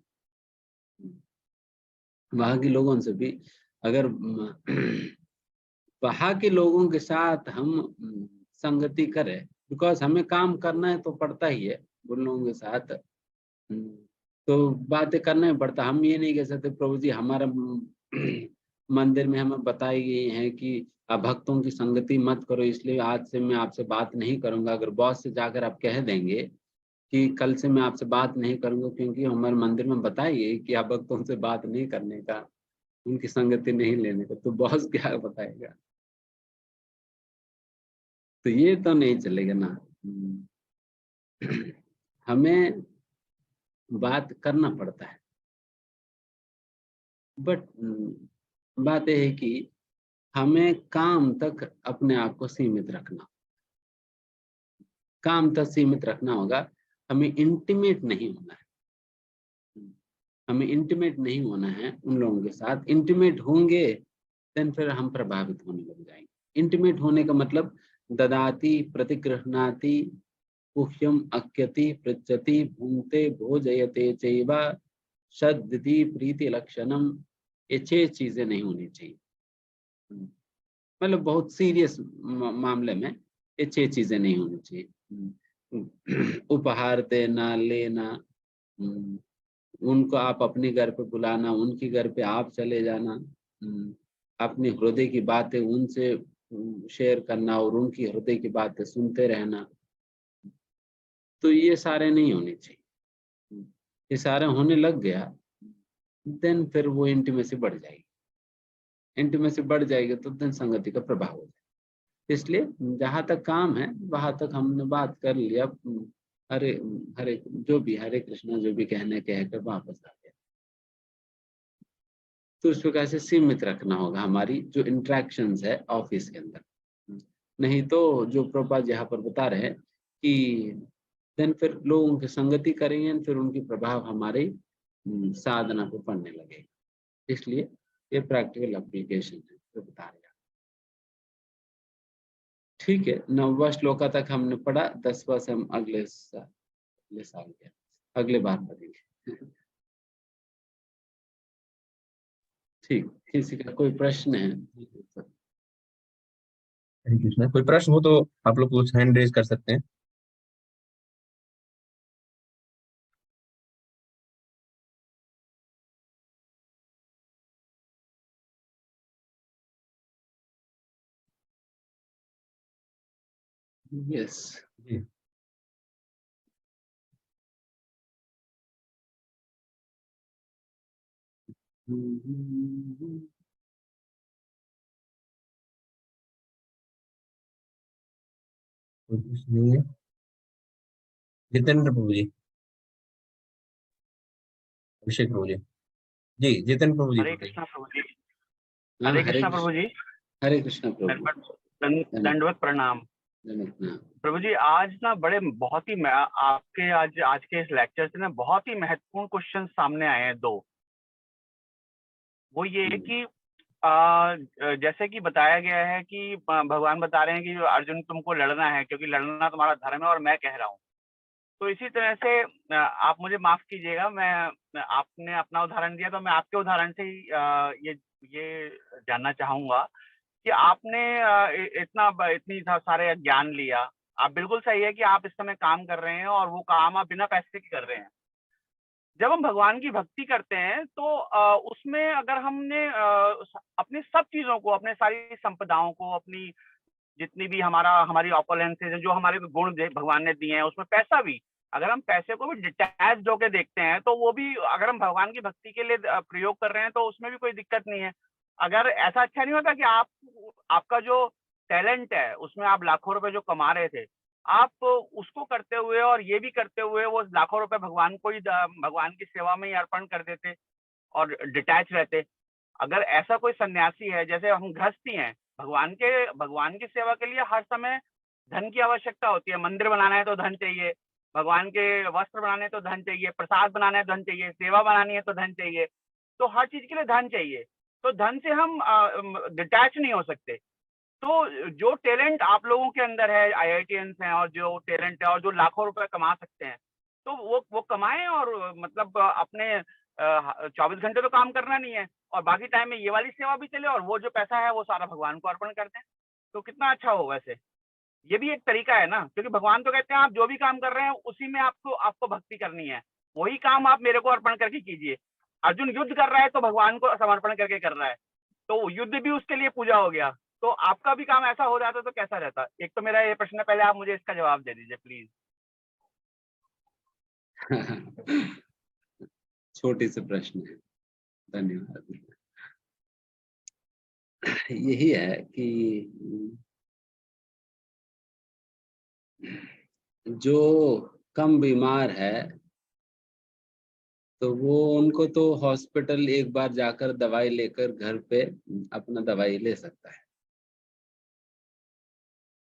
अगर वहां के लोगों के साथ हम संगति करें, बिकॉज हमें काम करना है तो पड़ता ही है उन लोगों के साथ, तो बातें करना ही पड़ता। हम ये नहीं कह सकते प्रभु जी, हमारा मंदिर में हमें बताई गई है कि आप भक्तों की संगति मत करो, इसलिए आज से मैं आपसे बात नहीं करूंगा। अगर बॉस से जाकर आप कह देंगे कि कल से मैं आपसे बात नहीं करूंगा, क्योंकि हमारे मंदिर में बताई गई कि आप भक्तों से बात नहीं करने का, उनकी संगति नहीं लेने का, तो बॉस क्या बताएगा? तो ये तो नहीं चलेगा ना। हमें बात करना पड़ता है, बट बात यह है कि हमें काम तक अपने आप को सीमित रखना, काम तक सीमित रखना होगा। हमें इंटीमेट नहीं होना है, हमें इंटीमेट नहीं होना है उन लोगों के साथ। इंटीमेट होंगे देन फिर हम प्रभावित होने लग जाएंगे। इंटीमेट होने का मतलब ददाति प्रतिगृह्णाति गुह्यम अक्यति पृच्छति भूंते भोजयते चैव सद्दिति प्रीति लक्षणम। ये 6 चीजें नहीं होनी चाहिए। मतलब बहुत सीरियस मामले में ये 6 चीजें नहीं होनी चाहिए। उपहार देना, लेना, उनको आप अपने घर पे बुलाना, उनके घर पे आप चले जाना, अपने हृदय की बातें उनसे शेयर करना और उनकी हृदय की बातें सुनते रहना, तो ये सारे नहीं होने चाहिए। ये सारे होने लग गया, देन फिर वो इंटीमेसी बढ़ जाएगी। इंटीमेसी बढ़ जाएगी तो देन संगति का प्रभाव हो जाएगा। इसलिए जहां तक काम है वहां तक हमने बात कर लिया। हरे हरे जो भी हरे कृष्णा जो भी कहने कहकर वापस आ गया। तो इस प्रकार से सीमित रखना होगा हमारी जो इंटरेक्शंस है ऑफिस के अंदर। नहीं तो जो प्रभुपाद यहाँ पर बता रहे हैं कि देन फिर लोग उनकी संगति करेंगे, फिर उनकी प्रभाव हमारे साधना पर पड़ने लगेगा। इसलिए ये प्रैक्टिकल एप्लीकेशन है जो बता रहे हैं। ठीक है, 9वां श्लोका तक हमने पढ़ा, 10वां से हम अगले साल के अगले बार पढ़ेंगे। ठीक, किसी का कोई प्रश्न है? हरे कृष्णा, कोई प्रश्न हो तो आप लोग कुछ हैंड रेज कर सकते हैं। यस, जी, कोई प्रश्न नहीं है। जितेंद्र प्रभु जी, अभिषेक प्रभु जी, जी जितेंद्र प्रभु जी हरे बोलिए। कृष्णा प्रभु जी। हाँ, हरे कृष्णा प्रभु जी। हरे कृष्णा प्रभु। दंडवत प्रणाम प्रभु जी। आज ना बड़े बहुत ही आपके आज के इस लेक्चर से ना बहुत ही महत्वपूर्ण क्वेश्चन सामने आए हैं दो। वो ये है कि जैसे कि बताया गया है कि भगवान बता रहे हैं कि अर्जुन तुमको लड़ना है क्योंकि लड़ना तुम्हारा धर्म है और मैं कह रहा हूँ। तो इसी तरह से आप मुझे माफ कीजिएगा, आपने अपना उदाहरण दिया तो मैं आपके उदाहरण से ही ये जानना चाहूंगा कि आपने इतनी सारे ज्ञान लिया। आप बिल्कुल सही है कि आप इस समय काम कर रहे हैं और वो काम आप बिना पैसे के कर रहे हैं। जब हम भगवान की भक्ति करते हैं तो उसमें अगर हमने अपनी सब चीजों को, अपने सारी संपदाओं को, अपनी जितनी भी हमारी ऑपोलेंसेज जो हमारे गुण भगवान ने दिए हैं, उसमें पैसा भी, अगर हम पैसे को भी डिटैच होकर देखते हैं तो वो भी अगर हम भगवान की भक्ति के लिए प्रयोग कर रहे हैं तो उसमें भी कोई दिक्कत नहीं है। अगर ऐसा अच्छा नहीं होता कि आपका जो टैलेंट है उसमें आप लाखों रुपए जो कमा रहे थे, आप उसको करते हुए और ये भी करते हुए वो लाखों रुपए भगवान को ही भगवान की सेवा में ही अर्पण कर देते और डिटैच रहते। अगर ऐसा कोई सन्यासी है, जैसे हम गृहस्थी हैं, भगवान की सेवा के लिए हर समय धन की आवश्यकता होती है। मंदिर बनाना है तो धन चाहिए, भगवान के वस्त्र बनाने तो धन चाहिए, प्रसाद बनाना है तो धन चाहिए, सेवा बनानी है तो धन चाहिए। तो हर चीज के लिए धन चाहिए। तो धन से हम डिटैच नहीं हो सकते। तो जो टैलेंट आप लोगों के अंदर है, IITians हैं और जो टैलेंट है और जो लाखों रुपए कमा सकते हैं, तो वो कमाएं और मतलब अपने 24 घंटे तो काम करना नहीं है और बाकी टाइम में ये वाली सेवा भी चले और वो जो पैसा है वो सारा भगवान को अर्पण कर दें। तो कितना अच्छा हो। वैसे ये भी एक तरीका है ना, क्योंकि भगवान तो कहते हैं आप जो भी काम कर रहे हैं उसी में आपको भक्ति करनी है, वही काम आप मेरे को अर्पण करके कीजिए। अर्जुन युद्ध कर रहा है तो भगवान को समर्पण करके कर रहा है, तो युद्ध भी उसके लिए पूजा हो गया। तो आपका भी काम ऐसा हो जाता तो कैसा रहता? एक तो मेरा ये प्रश्न है, पहले आप मुझे इसका जवाब दे दीजिए प्लीज। छोटे से प्रश्न है, धन्यवाद। यही है कि जो कम बीमार है तो वो उनको तो हॉस्पिटल एक बार जाकर दवाई लेकर घर पे अपना दवाई ले सकता है,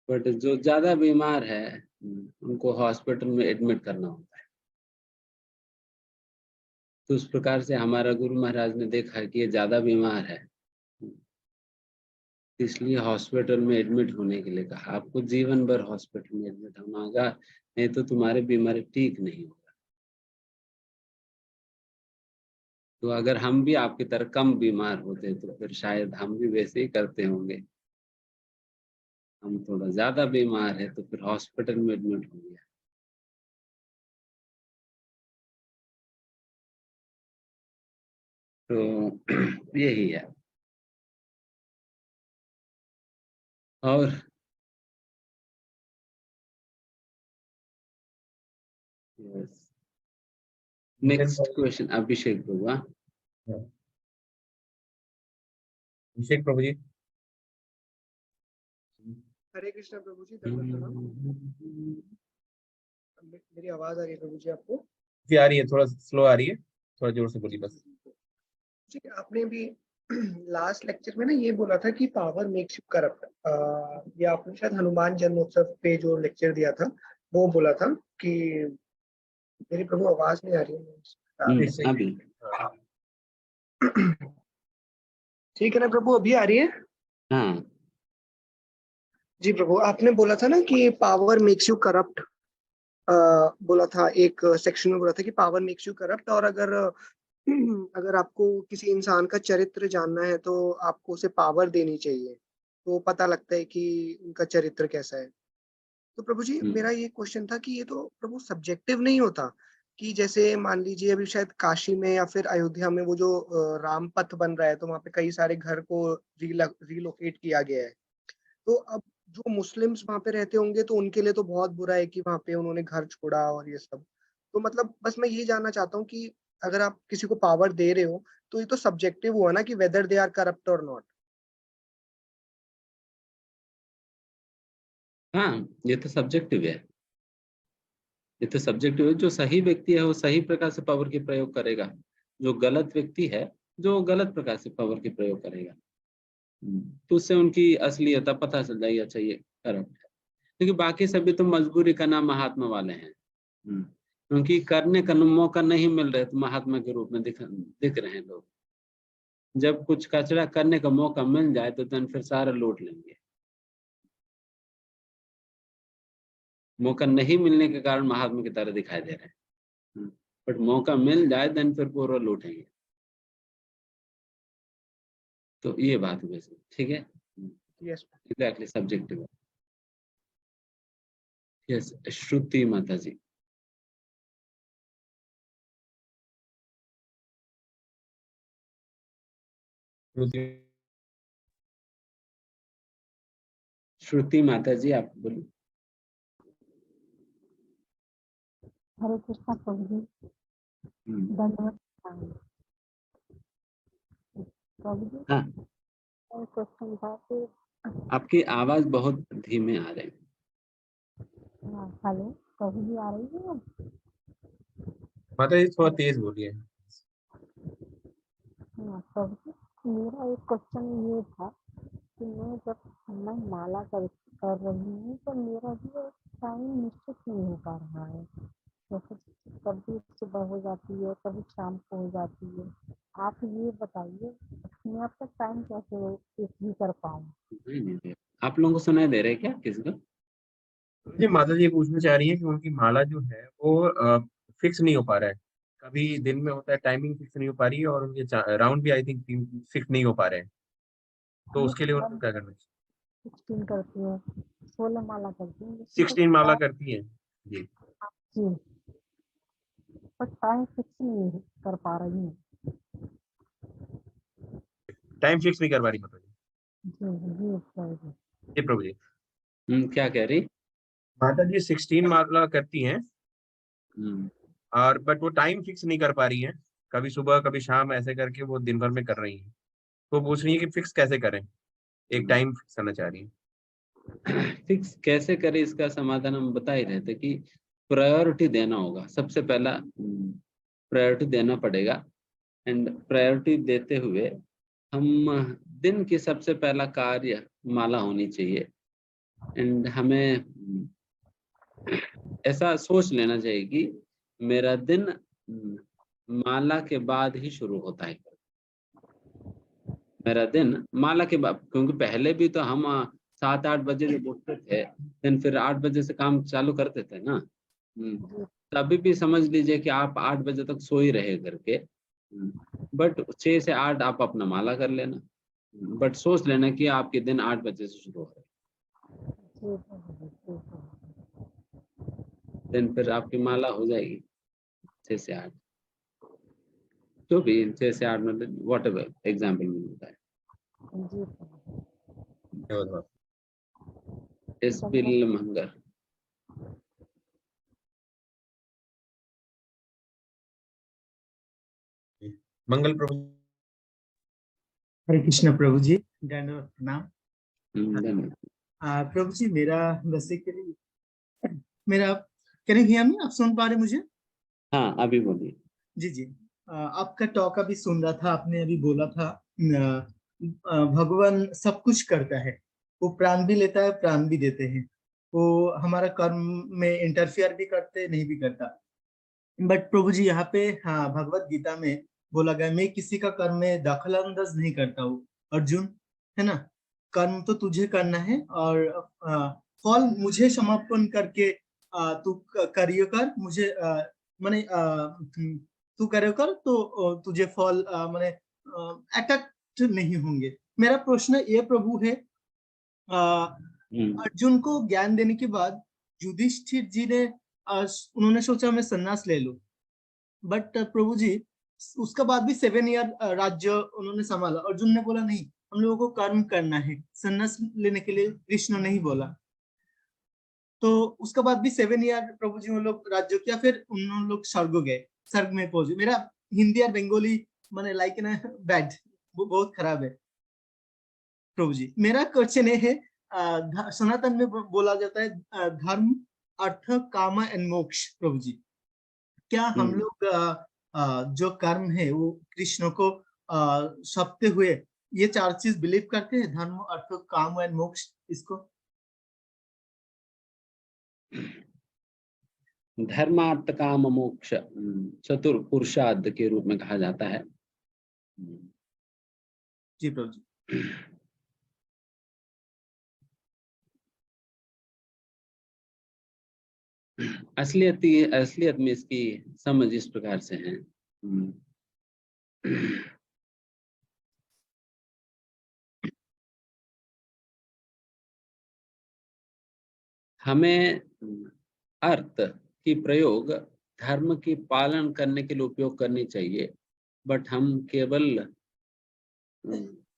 बट जो ज्यादा बीमार है उनको हॉस्पिटल में एडमिट करना होता है। तो उस प्रकार से हमारा गुरु महाराज ने देखा कि ये ज्यादा बीमार है, इसलिए हॉस्पिटल में एडमिट होने के लिए कहा। आपको जीवन भर हॉस्पिटल में एडमिट होना होगा, नहीं तो तुम्हारी बीमारी ठीक नहीं होगा। तो अगर हम भी आपकी तरह कम बीमार होते तो फिर शायद हम भी वैसे ही करते होंगे। हम थोड़ा ज्यादा बीमार है तो फिर हॉस्पिटल में एडमिट हो गया। तो यही है। और नेक्स्ट क्वेश्चन अभिषेक होगा। अभिषेक प्रभु जी। हरे कृष्णा प्रभु जी, दंडवत प्रणाम। मेरी आवाज आ रही है प्रभु जी आपको? जी आ रही है, थोड़ा स्लो आ रही है, थोड़ा जोर से बोलिए बस। जी, आपने भी लास्ट लेक्चर में ना ये बोला था कि पावर मेक्स यू करप्ट, या आपने शायद हनुमान जन्मोत्सव पे जो लेक्चर दिया था वो बोला था कि मेरी प्रभु आवाज नहीं आ रही है। अभी ठीक है ना प्रभु, अभी आ रही है? हाँ जी प्रभु, आपने बोला था ना कि पावर मेक्स यू करप्ट, बोला था एक सेक्शन में, बोला था कि पावर मेक्स यू करप्ट, और अगर अगर आपको किसी इंसान का चरित्र जानना है तो आपको उसे पावर देनी चाहिए, तो पता लगता है कि उनका चरित्र कैसा है। तो प्रभु जी, मेरा ये क्वेश्चन था कि ये तो प्रभु सब्जेक्टिव नहीं होता कि जैसे मान लीजिए अभी शायद काशी में या फिर अयोध्या में वो जो राम पथ बन रहा है, तो वहां पे कई सारे घर को रिलोकेट किया गया है। तो अब जो मुस्लिम्स वहां पे रहते होंगे तो उनके लिए तो बहुत बुरा है कि वहां पे उन्होंने घर छोड़ा और ये सब। तो मतलब बस मैं ये जानना चाहता हूँ कि अगर आप किसी को पावर दे रहे हो तो ये तो सब्जेक्टिव हुआ ना कि वेदर दे आर करप्ट और नॉट। हाँ, ये तो सब्जेक्टिव है। ये तो सब्जेक्टिव है। जो सही व्यक्ति है वो सही प्रकार से पावर की प्रयोग करेगा, जो गलत व्यक्ति है जो गलत प्रकार से पावर की प्रयोग करेगा। तो उससे उनकी असलियत पता चल जाएगी, अच्छा ये करप्ट है। क्योंकि बाकी सभी तो मजबूरी का नाम महात्मा वाले हैं। क्योंकि करने का मौका नहीं मिल रहा है तो महात्मा के रूप में दिख रहे हैं लोग। जब कुछ कचरा करने का मौका मिल जाए तो फिर सारा लूट लेंगे। मौका नहीं मिलने के कारण महात्मा की तरह दिखाई दे रहे हैं, बट मौका मिल जाए देन फिर पूरा लूटेंगे। तो ये बात वैसे ठीक है। यस। एग्जैक्टली सब्जेक्टिव है। यस, श्रुति माता जी। श्रुति माता जी आप बोलो। हरे कृष्णा प्रभु जी, धन्यवाद प्रभु जी। हाँ, क्वेश्चन था कि आपकी आवाज बहुत धीमे आ रही है। हेलो प्रभु जी, आ रही है? माता जी थोड़ा तेज बोलिए। हाँ प्रभु जी, मेरा एक क्वेश्चन ये था कि मैं माला कर रही हूँ तो मेरा भी टाइम निश्चित नहीं हो पा रहा है। जैसे कभी सुबह हो जाती है, कभी शाम को हो जाती है। आप ये बताइए मैं आपका टाइम कैसे इसलिए कर पाऊँ? आप लोगों को सुनाई दे रहा है क्या किसी को? जी माता जी पूछना चाह रही है कि उनकी माला जो है वो फिक्स नहीं हो पा रहा है। कभी दिन में होता है, टाइमिंग फिक्स नहीं हो पा रही है, और उनके राउंड भी आई थिंक फिक्स नहीं हो पा रहे हैं। तो उसके लिए उनको क्या करना चाहिए? 16 करती हूँ, 16 माला करती हूँ, 16 माला करती है जी। जी, पर टाइम फिक्स नहीं कर पा रही हूँ। टाइम फिक्स नहीं कर पा रही माता जी। जी प्रभु जी। जी प्रभु जी। क्या कह रही? माता जी 16 माला करती हैं, हम्म, और बट वो टाइम फिक्स नहीं कर पा रही हैं। कभी सुबह कभी शाम ऐसे करके वो दिन भर में कर रही हैं। तो पूछ रही है कि फिक्स कैसे करें, एक टाइम फिक्स करना चाह रही है। फिक्स कैसे करें, इसका समाधान हम बता ही रहे थे कि प्रायोरिटी देना होगा। सबसे पहला प्रायोरिटी देना पड़ेगा। एंड प्रायोरिटी देते हुए हम दिन की सबसे पहला कार्य माला होनी चाहिए। एंड हमें ऐसा सोच लेना चाहिए कि मेरा दिन माला के बाद ही शुरू होता है। मेरा दिन माला के बाद, क्योंकि पहले भी तो हम 7-8 बजे जब उठते थे देन फिर 8 बजे से काम चालू करते थे ना। तभी भी समझ लीजिए कि आप 8 बजे तक सो ही रहे करके। बट 6 से 8 आप अपना माला कर लेना। बट सोच लेना कि आपके दिन 8 बजे से शुरू हो रहे, देन फिर आपकी माला हो जाएगी 6 से 8। जो भी जैसे आप वॉट एवर एग्जाम्पल में होता है। जी धन्यवाद। इस बिल मंगर मंगल प्रभु। हरे कृष्ण प्रभु जी, धन्यवाद प्रणाम। धन्यवाद। प्रभु जी, मेरा बेसिकली मेरा कैन यू हियर मी? आप सुन पा रहे मुझे? हाँ अभी बोलिए। जी जी। आपका टॉक अभी सुन रहा था, आपने अभी बोला था भगवान सब कुछ करता है, वो प्राण भी लेता है, प्राण भी देते हैं, वो हमारा कर्म में इंटरफियर भी करते नहीं भी करता। बट प्रभु जी यहाँ पे हाँ भगवत गीता में बोला गया, मैं किसी का कर्म में दखल अंदाज नहीं करता हूँ अर्जुन, है ना। कर्म तो तुझे करना है और फल मुझे समर्पण करके तू करियो कर, मुझे माने तू करियो कर तो तुझे फल माने अटैक्ट नहीं होंगे। मेरा प्रश्न ये प्रभु है, अर्जुन को ज्ञान देने के बाद युधिष्ठिर जी ने उन्होंने सोचा मैं सन्यास ले लूं, बट प्रभु जी उसका बाद भी 7 ईयर राज्य उन्होंने संभाला। अर्जुन ने बोला नहीं, हम लोगों को कर्म करना है, सन्यास लेने के लिए कृष्ण नहीं बोला। तो उसका बाद भी 7 ईयर प्रभु जी उन लोग राज्य किया, फिर उन लोग स्वर्ग गए, स्वर्ग में पहुंचे। मेरा हिंदी और बंगाली माने लाइक ना बैड, वो बहुत खराब है प्रभु जी। मेरा क्वेश्चन ये है, सनातन में बोला जाता है धर्म अर्थ काम एंड मोक्ष। प्रभु जी, क्या हम लोग जो कर्म है वो कृष्ण को सौंपते हुए ये 4 चीज बिलीव करते हैं, धर्म अर्थ काम एंड मोक्ष? इसको धर्मार्थ काम मोक्ष चतुर्पुरुषार्थ के रूप में कहा जाता है। जी प्रभु जी। असलियत में इसकी समझ इस प्रकार से है। हमें अर्थ की प्रयोग धर्म की पालन करने के लिए उपयोग करनी चाहिए, बट हम केवल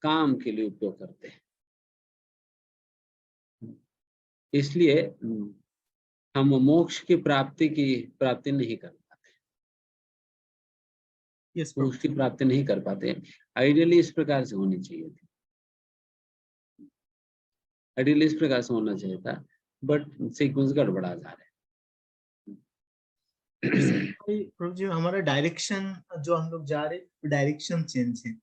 काम के लिए उपयोग करते हैं। इसलिए हम मोक्ष की प्राप्ति नहीं कर पाते। मोक्ष की प्राप्ति नहीं कर पाते। आइडियली इस प्रकार से होनी चाहिए थी, आइडियली इस प्रकार से होना चाहिए था, बट सीक्वेंस गड़बड़ा जा रहा है। प्रभु जी हमारा डायरेक्शन जो हम लोग जा रहे हैं, डायरेक्शन चेंज है।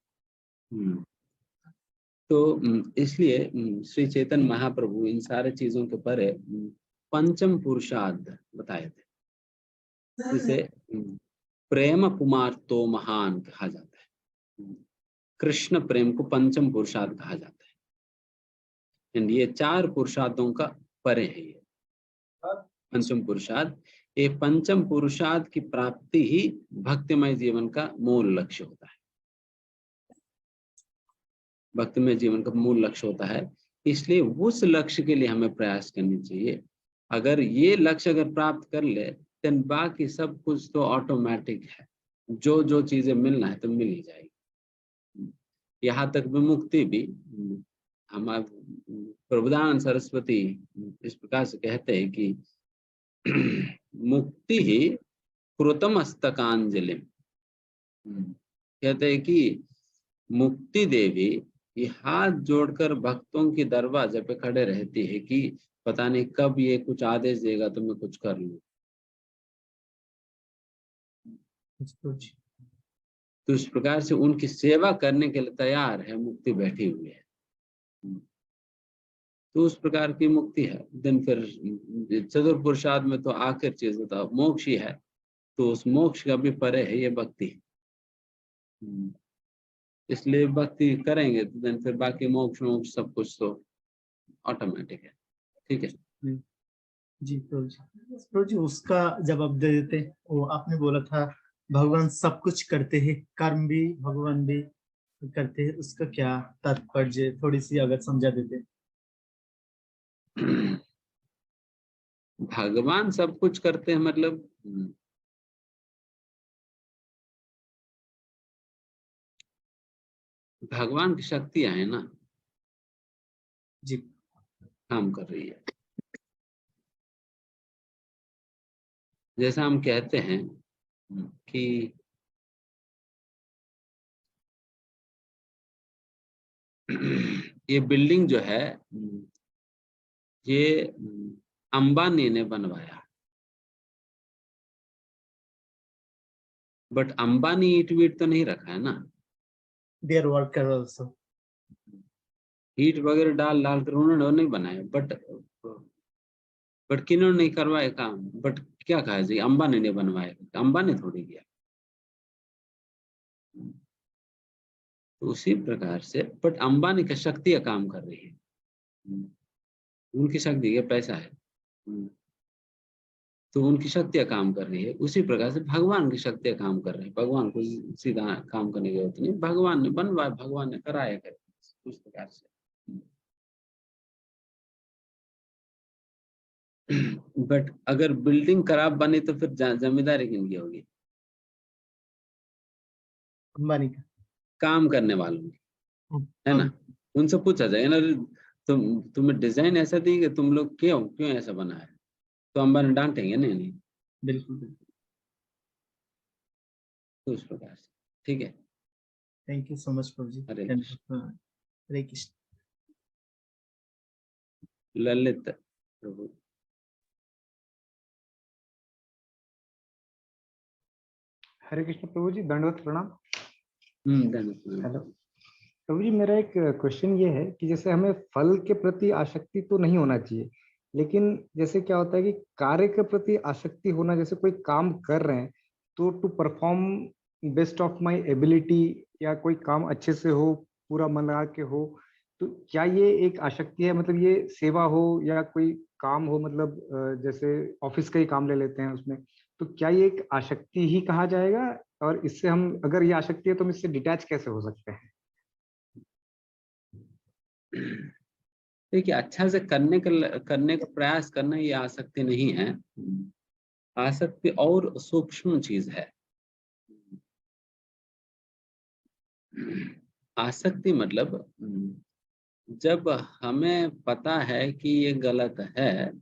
तो इसलिए श्री चैतन्य महाप्रभु इन सारे चीजों के परे पंचम पुरुषार्थ बताए थे, जिसे प्रेम कुमार तो महान कहा जाता है। कृष्ण प्रेम को पंचम पुरुषार्थ कहा जाता है। ये 4 पुरुषार्थों का परे है। ये पंचम पुरुषार्थ, ये पंचम पुरुषार्थ की प्राप्ति ही भक्तिमय जीवन का मूल लक्ष्य होता है। भक्तिमय जीवन का मूल लक्ष्य होता है। इसलिए उस लक्ष्य के लिए हमें प्रयास करनी चाहिए। अगर ये लक्ष्य अगर प्राप्त कर ले, तो बाकी सब कुछ तो ऑटोमेटिक है। जो जो चीजें मिलना है तो मिल ही जाएगी। यहाँ तक भी मुक्ति भी, हमारे प्रभुदानंद सरस्वती इस प्रकार से कहते हैं कि मुक्ति ही कृतमस्तकांजलि। कहते हैं कि मुक्ति देवी ये हाथ जोड़कर भक्तों के दरवाजे पे खड़े रहती है कि पता नहीं कब ये कुछ आदेश देगा तो मैं कुछ कर लूं। तो इस प्रकार से उनकी सेवा करने के लिए तैयार है, मुक्ति बैठी हुई है। तो उस प्रकार की मुक्ति है। दिन फिर चतुर्पुरुषार्थ में तो आखिर चीज होता मोक्ष ही है। तो उस मोक्ष का भी परे है ये भक्ति। इसलिए भक्ति करेंगे तो दिन फिर बाकी मोक्ष सब कुछ तो ऑटोमेटिक है। ठीक है जी प्रभु जी उसका जवाब दे देते। वो आपने बोला था भगवान सब कुछ करते हैं, कर्म भी भगवान भी करते हैं, उसका क्या तात्पर्य थोड़ी सी अगर समझा देते। भगवान सब कुछ करते हैं मतलब भगवान की शक्तियां है ना, जी काम कर रही है। जैसा हम कहते हैं कि ये बिल्डिंग जो है ये अंबानी ने बनवाया, बट अंबानी ईट वीट तो नहीं रखा है ना, देयर वर्कर आल्सो। ईट वगैरह डाल डाल कर उन्होंने नहीं बनाया, बट किन्होंने नहीं करवाए काम, बट क्या कहा जी अंबानी ने बनवाया, अंबानी थोड़ी किया। तो उसी प्रकार से बट अंबानी की शक्तियां काम कर रही है, उनकी शक्ति है, पैसा है, तो उनकी शक्तियां काम कर रही है। उसी प्रकार से भगवान की शक्तियां काम कर रही है, भगवान को सीधा काम करने की जरूरत नहीं, भगवान ने बनवाया, भगवान ने कराया कर उस प्रकार से। बट अगर बिल्डिंग खराब बनी तो फिर जिम्मेदारी किनकी होगी? अंबानी का। काम करने वालों की, है ना, उनसे पूछा जाए ना, तुम्हें डिजाइन ऐसा दी कि तुम लोग क्यों ऐसा बना है, तो अंबानी डांटेंगे नहीं। बिल्कुल बिल्कुल। तो उस प्रकार से ठीक है। थैंक यू सो मच प्रभु जी। हरे हरे कृष्ण। ललित प्रभु। हरे कृष्ण प्रभु जी, दंडवत प्रणाम। धन्यवाद। हेलो प्रभु जी, मेरा एक क्वेश्चन ये है कि जैसे हमें फल के प्रति आसक्ति तो नहीं होना चाहिए, लेकिन जैसे क्या होता है कि कार्य के प्रति आसक्ति होना, जैसे कोई काम कर रहे हैं तो to perform best of my ability, या कोई काम अच्छे से हो, पूरा मन लगा के हो, तो क्या ये एक आसक्ति है? मतलब ये सेवा हो या कोई काम हो, मतलब जैसे ऑफिस का ही काम ले लेते हैं उसमें, तो क्या ये एक आसक्ति ही कहा जाएगा? और इससे हम, अगर ये आसक्ति है तो हम इससे डिटैच कैसे हो सकते हैं? देखिए, अच्छा से करने का प्रयास करना ये आसक्ति नहीं है। आसक्ति और सूक्ष्म चीज है। आसक्ति मतलब जब हमें पता है कि ये गलत है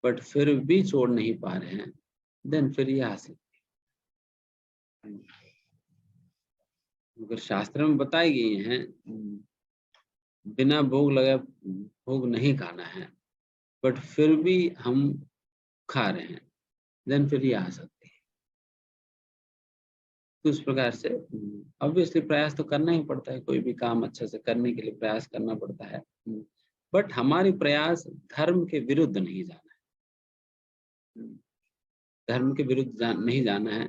बट फिर भी छोड़ नहीं पा रहे हैं, देन फिर ये आसक्ति। अगर शास्त्र में बताई गई हैं बिना भोग लगाए भोग नहीं खाना है, बट फिर भी हम खा रहे हैं, देन फिर ये आसक्ति है। तो उस प्रकार से ऑब्वियसली प्रयास तो करना ही पड़ता है, कोई भी काम अच्छे से करने के लिए प्रयास करना पड़ता है, बट हमारी प्रयास धर्म के विरुद्ध नहीं जाना है। धर्म के विरुद्ध नहीं जाना है।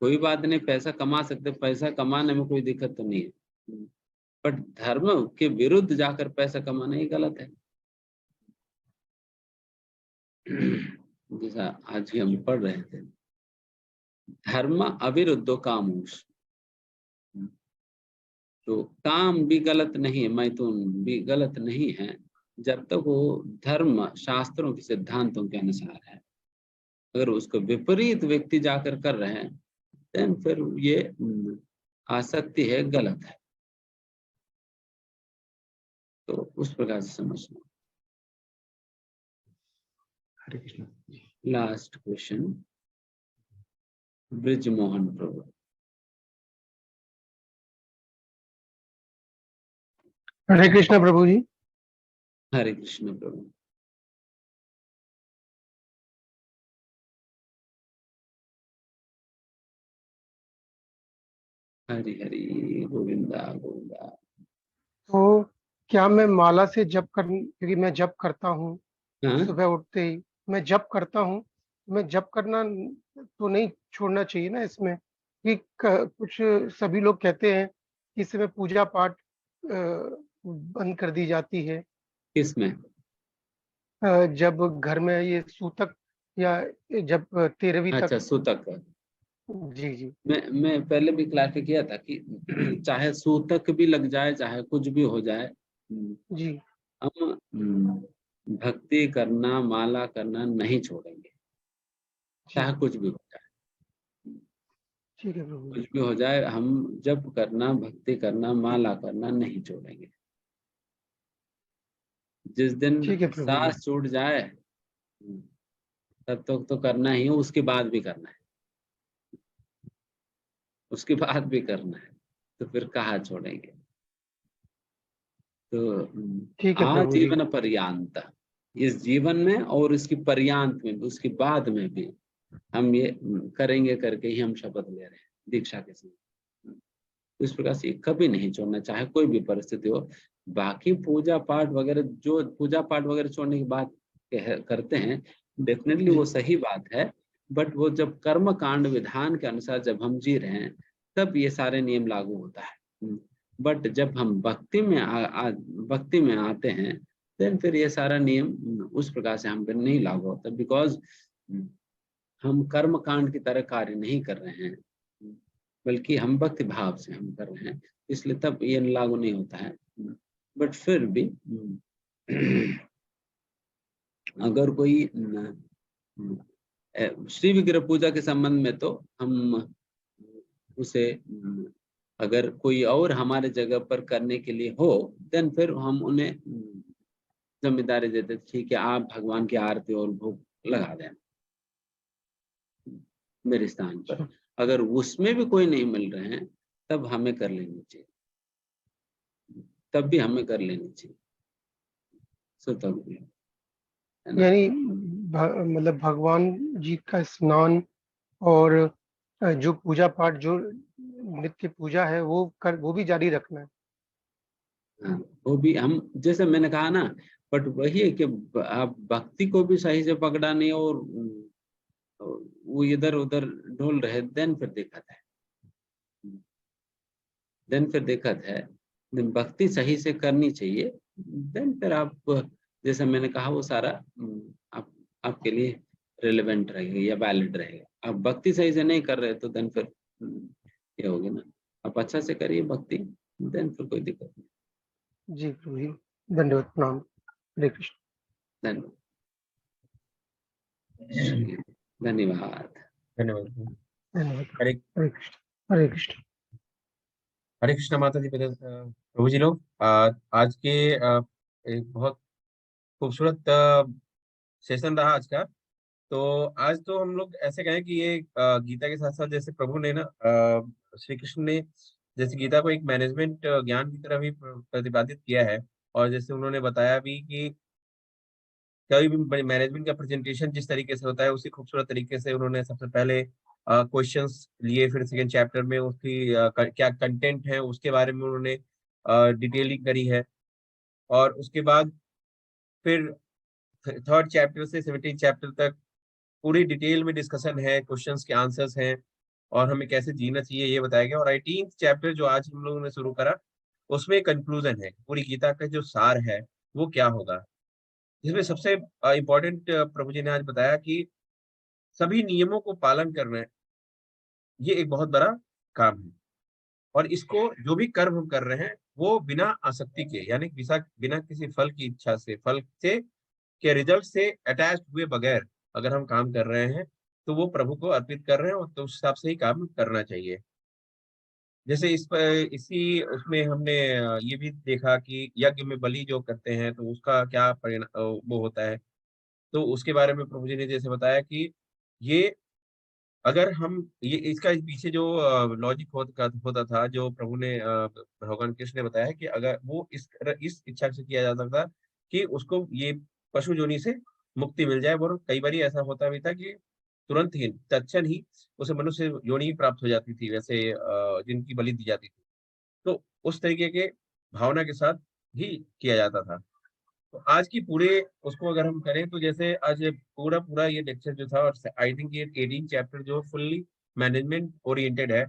कोई बात नहीं, पैसा कमा सकते, पैसा कमाने में कोई दिक्कत तो नहीं है, बट धर्म के विरुद्ध जाकर पैसा कमाना ही गलत है। जैसा आज ही हम पढ़ रहे थे, धर्म अविरुद्धो कामोष, तो काम भी गलत नहीं है, मैथुन भी गलत नहीं है, जब तक वो धर्म शास्त्रों के सिद्धांतों के अनुसार है। अगर उसको विपरीत व्यक्ति जाकर कर रहे हैं, देन फिर ये आसक्ति है, गलत है। तो उस प्रकार से समझना। हरे कृष्ण। लास्ट क्वेश्चन, ब्रिजमोहन प्रभु। हरे कृष्ण प्रभु जी। हरे कृष्ण प्रभु। हरि हरि गोविंदा गोविंदा। तो क्या मैं माला से जप कर, क्योंकि मैं जप करता हूँ सुबह उठते ही, मैं जप करता हूँ, मैं जप करना तो नहीं छोड़ना चाहिए ना इसमें? कि कुछ सभी लोग कहते हैं कि इसमें पूजा पाठ बंद कर दी जाती है। किसमें? जब घर में ये सूतक या जब 13वीं तक। अच्छा, सूतक। जी जी। मैं पहले भी क्लैरिफाई किया था कि चाहे सूतक भी लग जाए, चाहे कुछ भी हो जाए, जी, हम भक्ति करना, माला करना नहीं छोड़ेंगे, चाहे कुछ भी हो जाए। ठीक है प्रभु जी। कुछ भी हो जाए, हम जब करना, भक्ति करना, माला करना नहीं छोड़ेंगे। जिस दिन ठीक है प्रभु जी। सांस छूट जाए तब तक तो करना ही है, उसके बाद भी करना है, उसके बाद भी करना है, तो फिर कहाँ छोड़ेंगे। तो ठीक है प्रभु जी। आजीवन पर्यांत, इस जीवन में और इसकी पर्यांत में भी, उसके बाद में भी हम ये करेंगे करके ही हम शपथ ले रहे हैं दीक्षा के समय। तो इस प्रकार से कभी नहीं छोड़ना, चाहे कोई भी परिस्थिति हो। बाकी पूजा पाठ वगैरह, जो पूजा पाठ वगैरह छोड़ने की बात करते हैं, डेफिनेटली वो सही बात है, बट वो जब कर्म कांड विधान के अनुसार जब हम जी रहे हैं तब ये सारे नियम लागू होता है। बट जब हम भक्ति में आते हैं, देन फिर ये सारा नियम उस प्रकार से हम पर नहीं लागू होता, बिकॉज हम कर्म कांड की तरह कार्य नहीं कर रहे हैं, बल्कि हम भक्ति भाव से हम कर रहे हैं, इसलिए तब ये लागू नहीं होता है। बट फिर भी अगर कोई श्री विग्रह पूजा के संबंध में तो हम उसे, अगर कोई और हमारे जगह पर करने के लिए हो, देन फिर हम उन्हें जिम्मेदारी देते, ठीक है आप भगवान की आरती और भोग लगा दें मेरे स्थान पर। अगर उसमें भी कोई नहीं मिल रहे हैं तब हमें कर लेनी चाहिए, तब भी हमें कर लेनी चाहिए। यानी मतलब भगवान जी का स्नान और जो पूजा पाठ, जो नित्य पूजा है वो भी जारी रखना है। हाँ, वो भी हम, जैसे मैंने कहा ना, बट वही है कि आप भक्ति को भी सही से पकड़ा नहीं और वो इधर उधर ढोल रहे, देन फिर दिक्कत है। भक्ति सही से करनी चाहिए, देन फिर आप, जैसे मैंने कहा, वो सारा आपके लिए रिलेवेंट रहेगा या वैलिड रहेगा। आप भक्ति सही से नहीं कर रहे तो देन फिर ये होगी ना। आप अच्छा से करिए भक्ति, देन फिर कोई दिक्कत नहीं। जी प्रभु जी, धन्यवाद, प्रणाम, हरे कृष्ण। धन्यवाद। हरे कृष्ण। हरे कृष्ण माता जी। प्रभु जी लोग, आज के एक बहुत खूबसूरत सेशन रहा आज का। तो आज तो हम लोग ऐसे कहें कि ये गीता के साथ साथ, जैसे प्रभु ने ना, श्री कृष्ण ने जैसे गीता को एक मैनेजमेंट ज्ञान की तरह भी प्रतिपादित किया है, और जैसे उन्होंने बताया भी कि कभी भी मैनेजमेंट का प्रेजेंटेशन जिस तरीके से होता है, उसी खूबसूरत तरीके से उन्होंने सबसे पहले क्वेश्चंस लिए, फिर सेकंड चैप्टर में उसकी क्या कंटेंट है उसके बारे में उन्होंने डिटेलिंग करी है, और उसके बाद फिर थर्ड चैप्टर से 17 चैप्टर तक पूरी डिटेल में डिस्कशन है, क्वेश्चंस के आंसर्स हैं, और हमें कैसे जीना चाहिए ये बताया गया। और 18th चैप्टर जो आज हम लोगों ने शुरू करा, उसमें कंक्लूजन है, पूरी गीता का जो सार है वो क्या होगा, जिसमें सबसे इम्पोर्टेंट प्रभु जी ने आज बताया कि सभी नियमों को पालन करना है, ये एक बहुत बड़ा काम है, और इसको जो भी कर्म हम कर रहे हैं वो बिना आसक्ति के, यानी बिना किसी फल की इच्छा से, फल से के रिजल्ट से अटैच हुए बगैर अगर हम काम कर रहे हैं तो वो प्रभु को अर्पित कर रहे हैं, और तो उस हिसाब से ही काम करना चाहिए। जैसे इसी उसमें हमने ये भी देखा कि यज्ञ में बलि जो करते हैं तो उसका क्या परिणाम वो होता है, तो उसके बारे में प्रभु जी ने जैसे बताया कि ये, अगर हम ये इसका पीछे जो लॉजिक होता था, जो प्रभु ने भगवान कृष्ण ने बताया कि अगर वो इस इच्छा से किया जाता था कि उसको ये पशु योनि से मुक्ति मिल जाए, और कई बार ऐसा होता भी था कि तुरंत ही तत्क्षण ही उसे मनुष्य योनि प्राप्त हो जाती थी, वैसे जिनकी बलि दी जाती थी, तो उस तरीके के भावना के साथ ही किया जाता था। तो आज की पूरे उसको अगर हम करें तो जैसे आज पूरा ये लेक्चर जो था, और आई थिंक ये 18 चैप्टर जो फुल्ली मैनेजमेंट ओरिएंटेड है,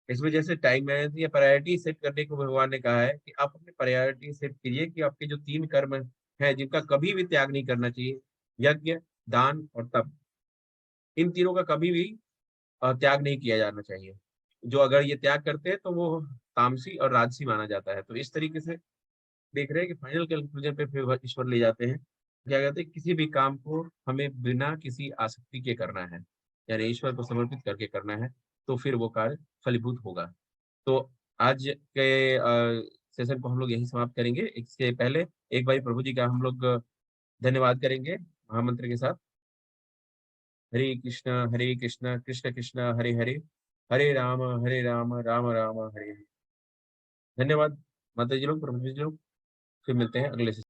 इसमें जैसे टाइम मैनेजमेंट या प्रायोरिटी सेट करने को भगवान ने कहा है कि आप अपने प्रायोरिटी सेट कीजिए कि आपके जो 3 कर्म हैं जिनका कभी भी त्याग नहीं करना चाहिए, यज्ञ, दान और तप, इन तीनों का कभी भी त्याग नहीं किया जाना चाहिए। जो अगर ये त्याग करते हैं तो वो तामसी और राजसी माना जाता है। तो इस तरीके से देख रहे हैं कि फाइनल कंक्लूजन पे फिर ईश्वर ले जाते हैं, क्या कहते हैं, किसी भी काम को हमें बिना किसी आसक्ति के करना है, यानी ईश्वर को समर्पित करके करना है। तो फिर वो कार्य फलीभूत होगा। तो आज के सेशन को हम लोग यहीं समाप्त करेंगे। इससे पहले एक बार प्रभु जी का हम लोग धन्यवाद करेंगे महामंत्र के साथ। हरे कृष्ण कृष्ण कृष्ण हरे हरे, हरे राम राम राम हरे हरे। धन्यवाद माता जी लोग, प्रभु जी लोग। फिर मिलते हैं अगले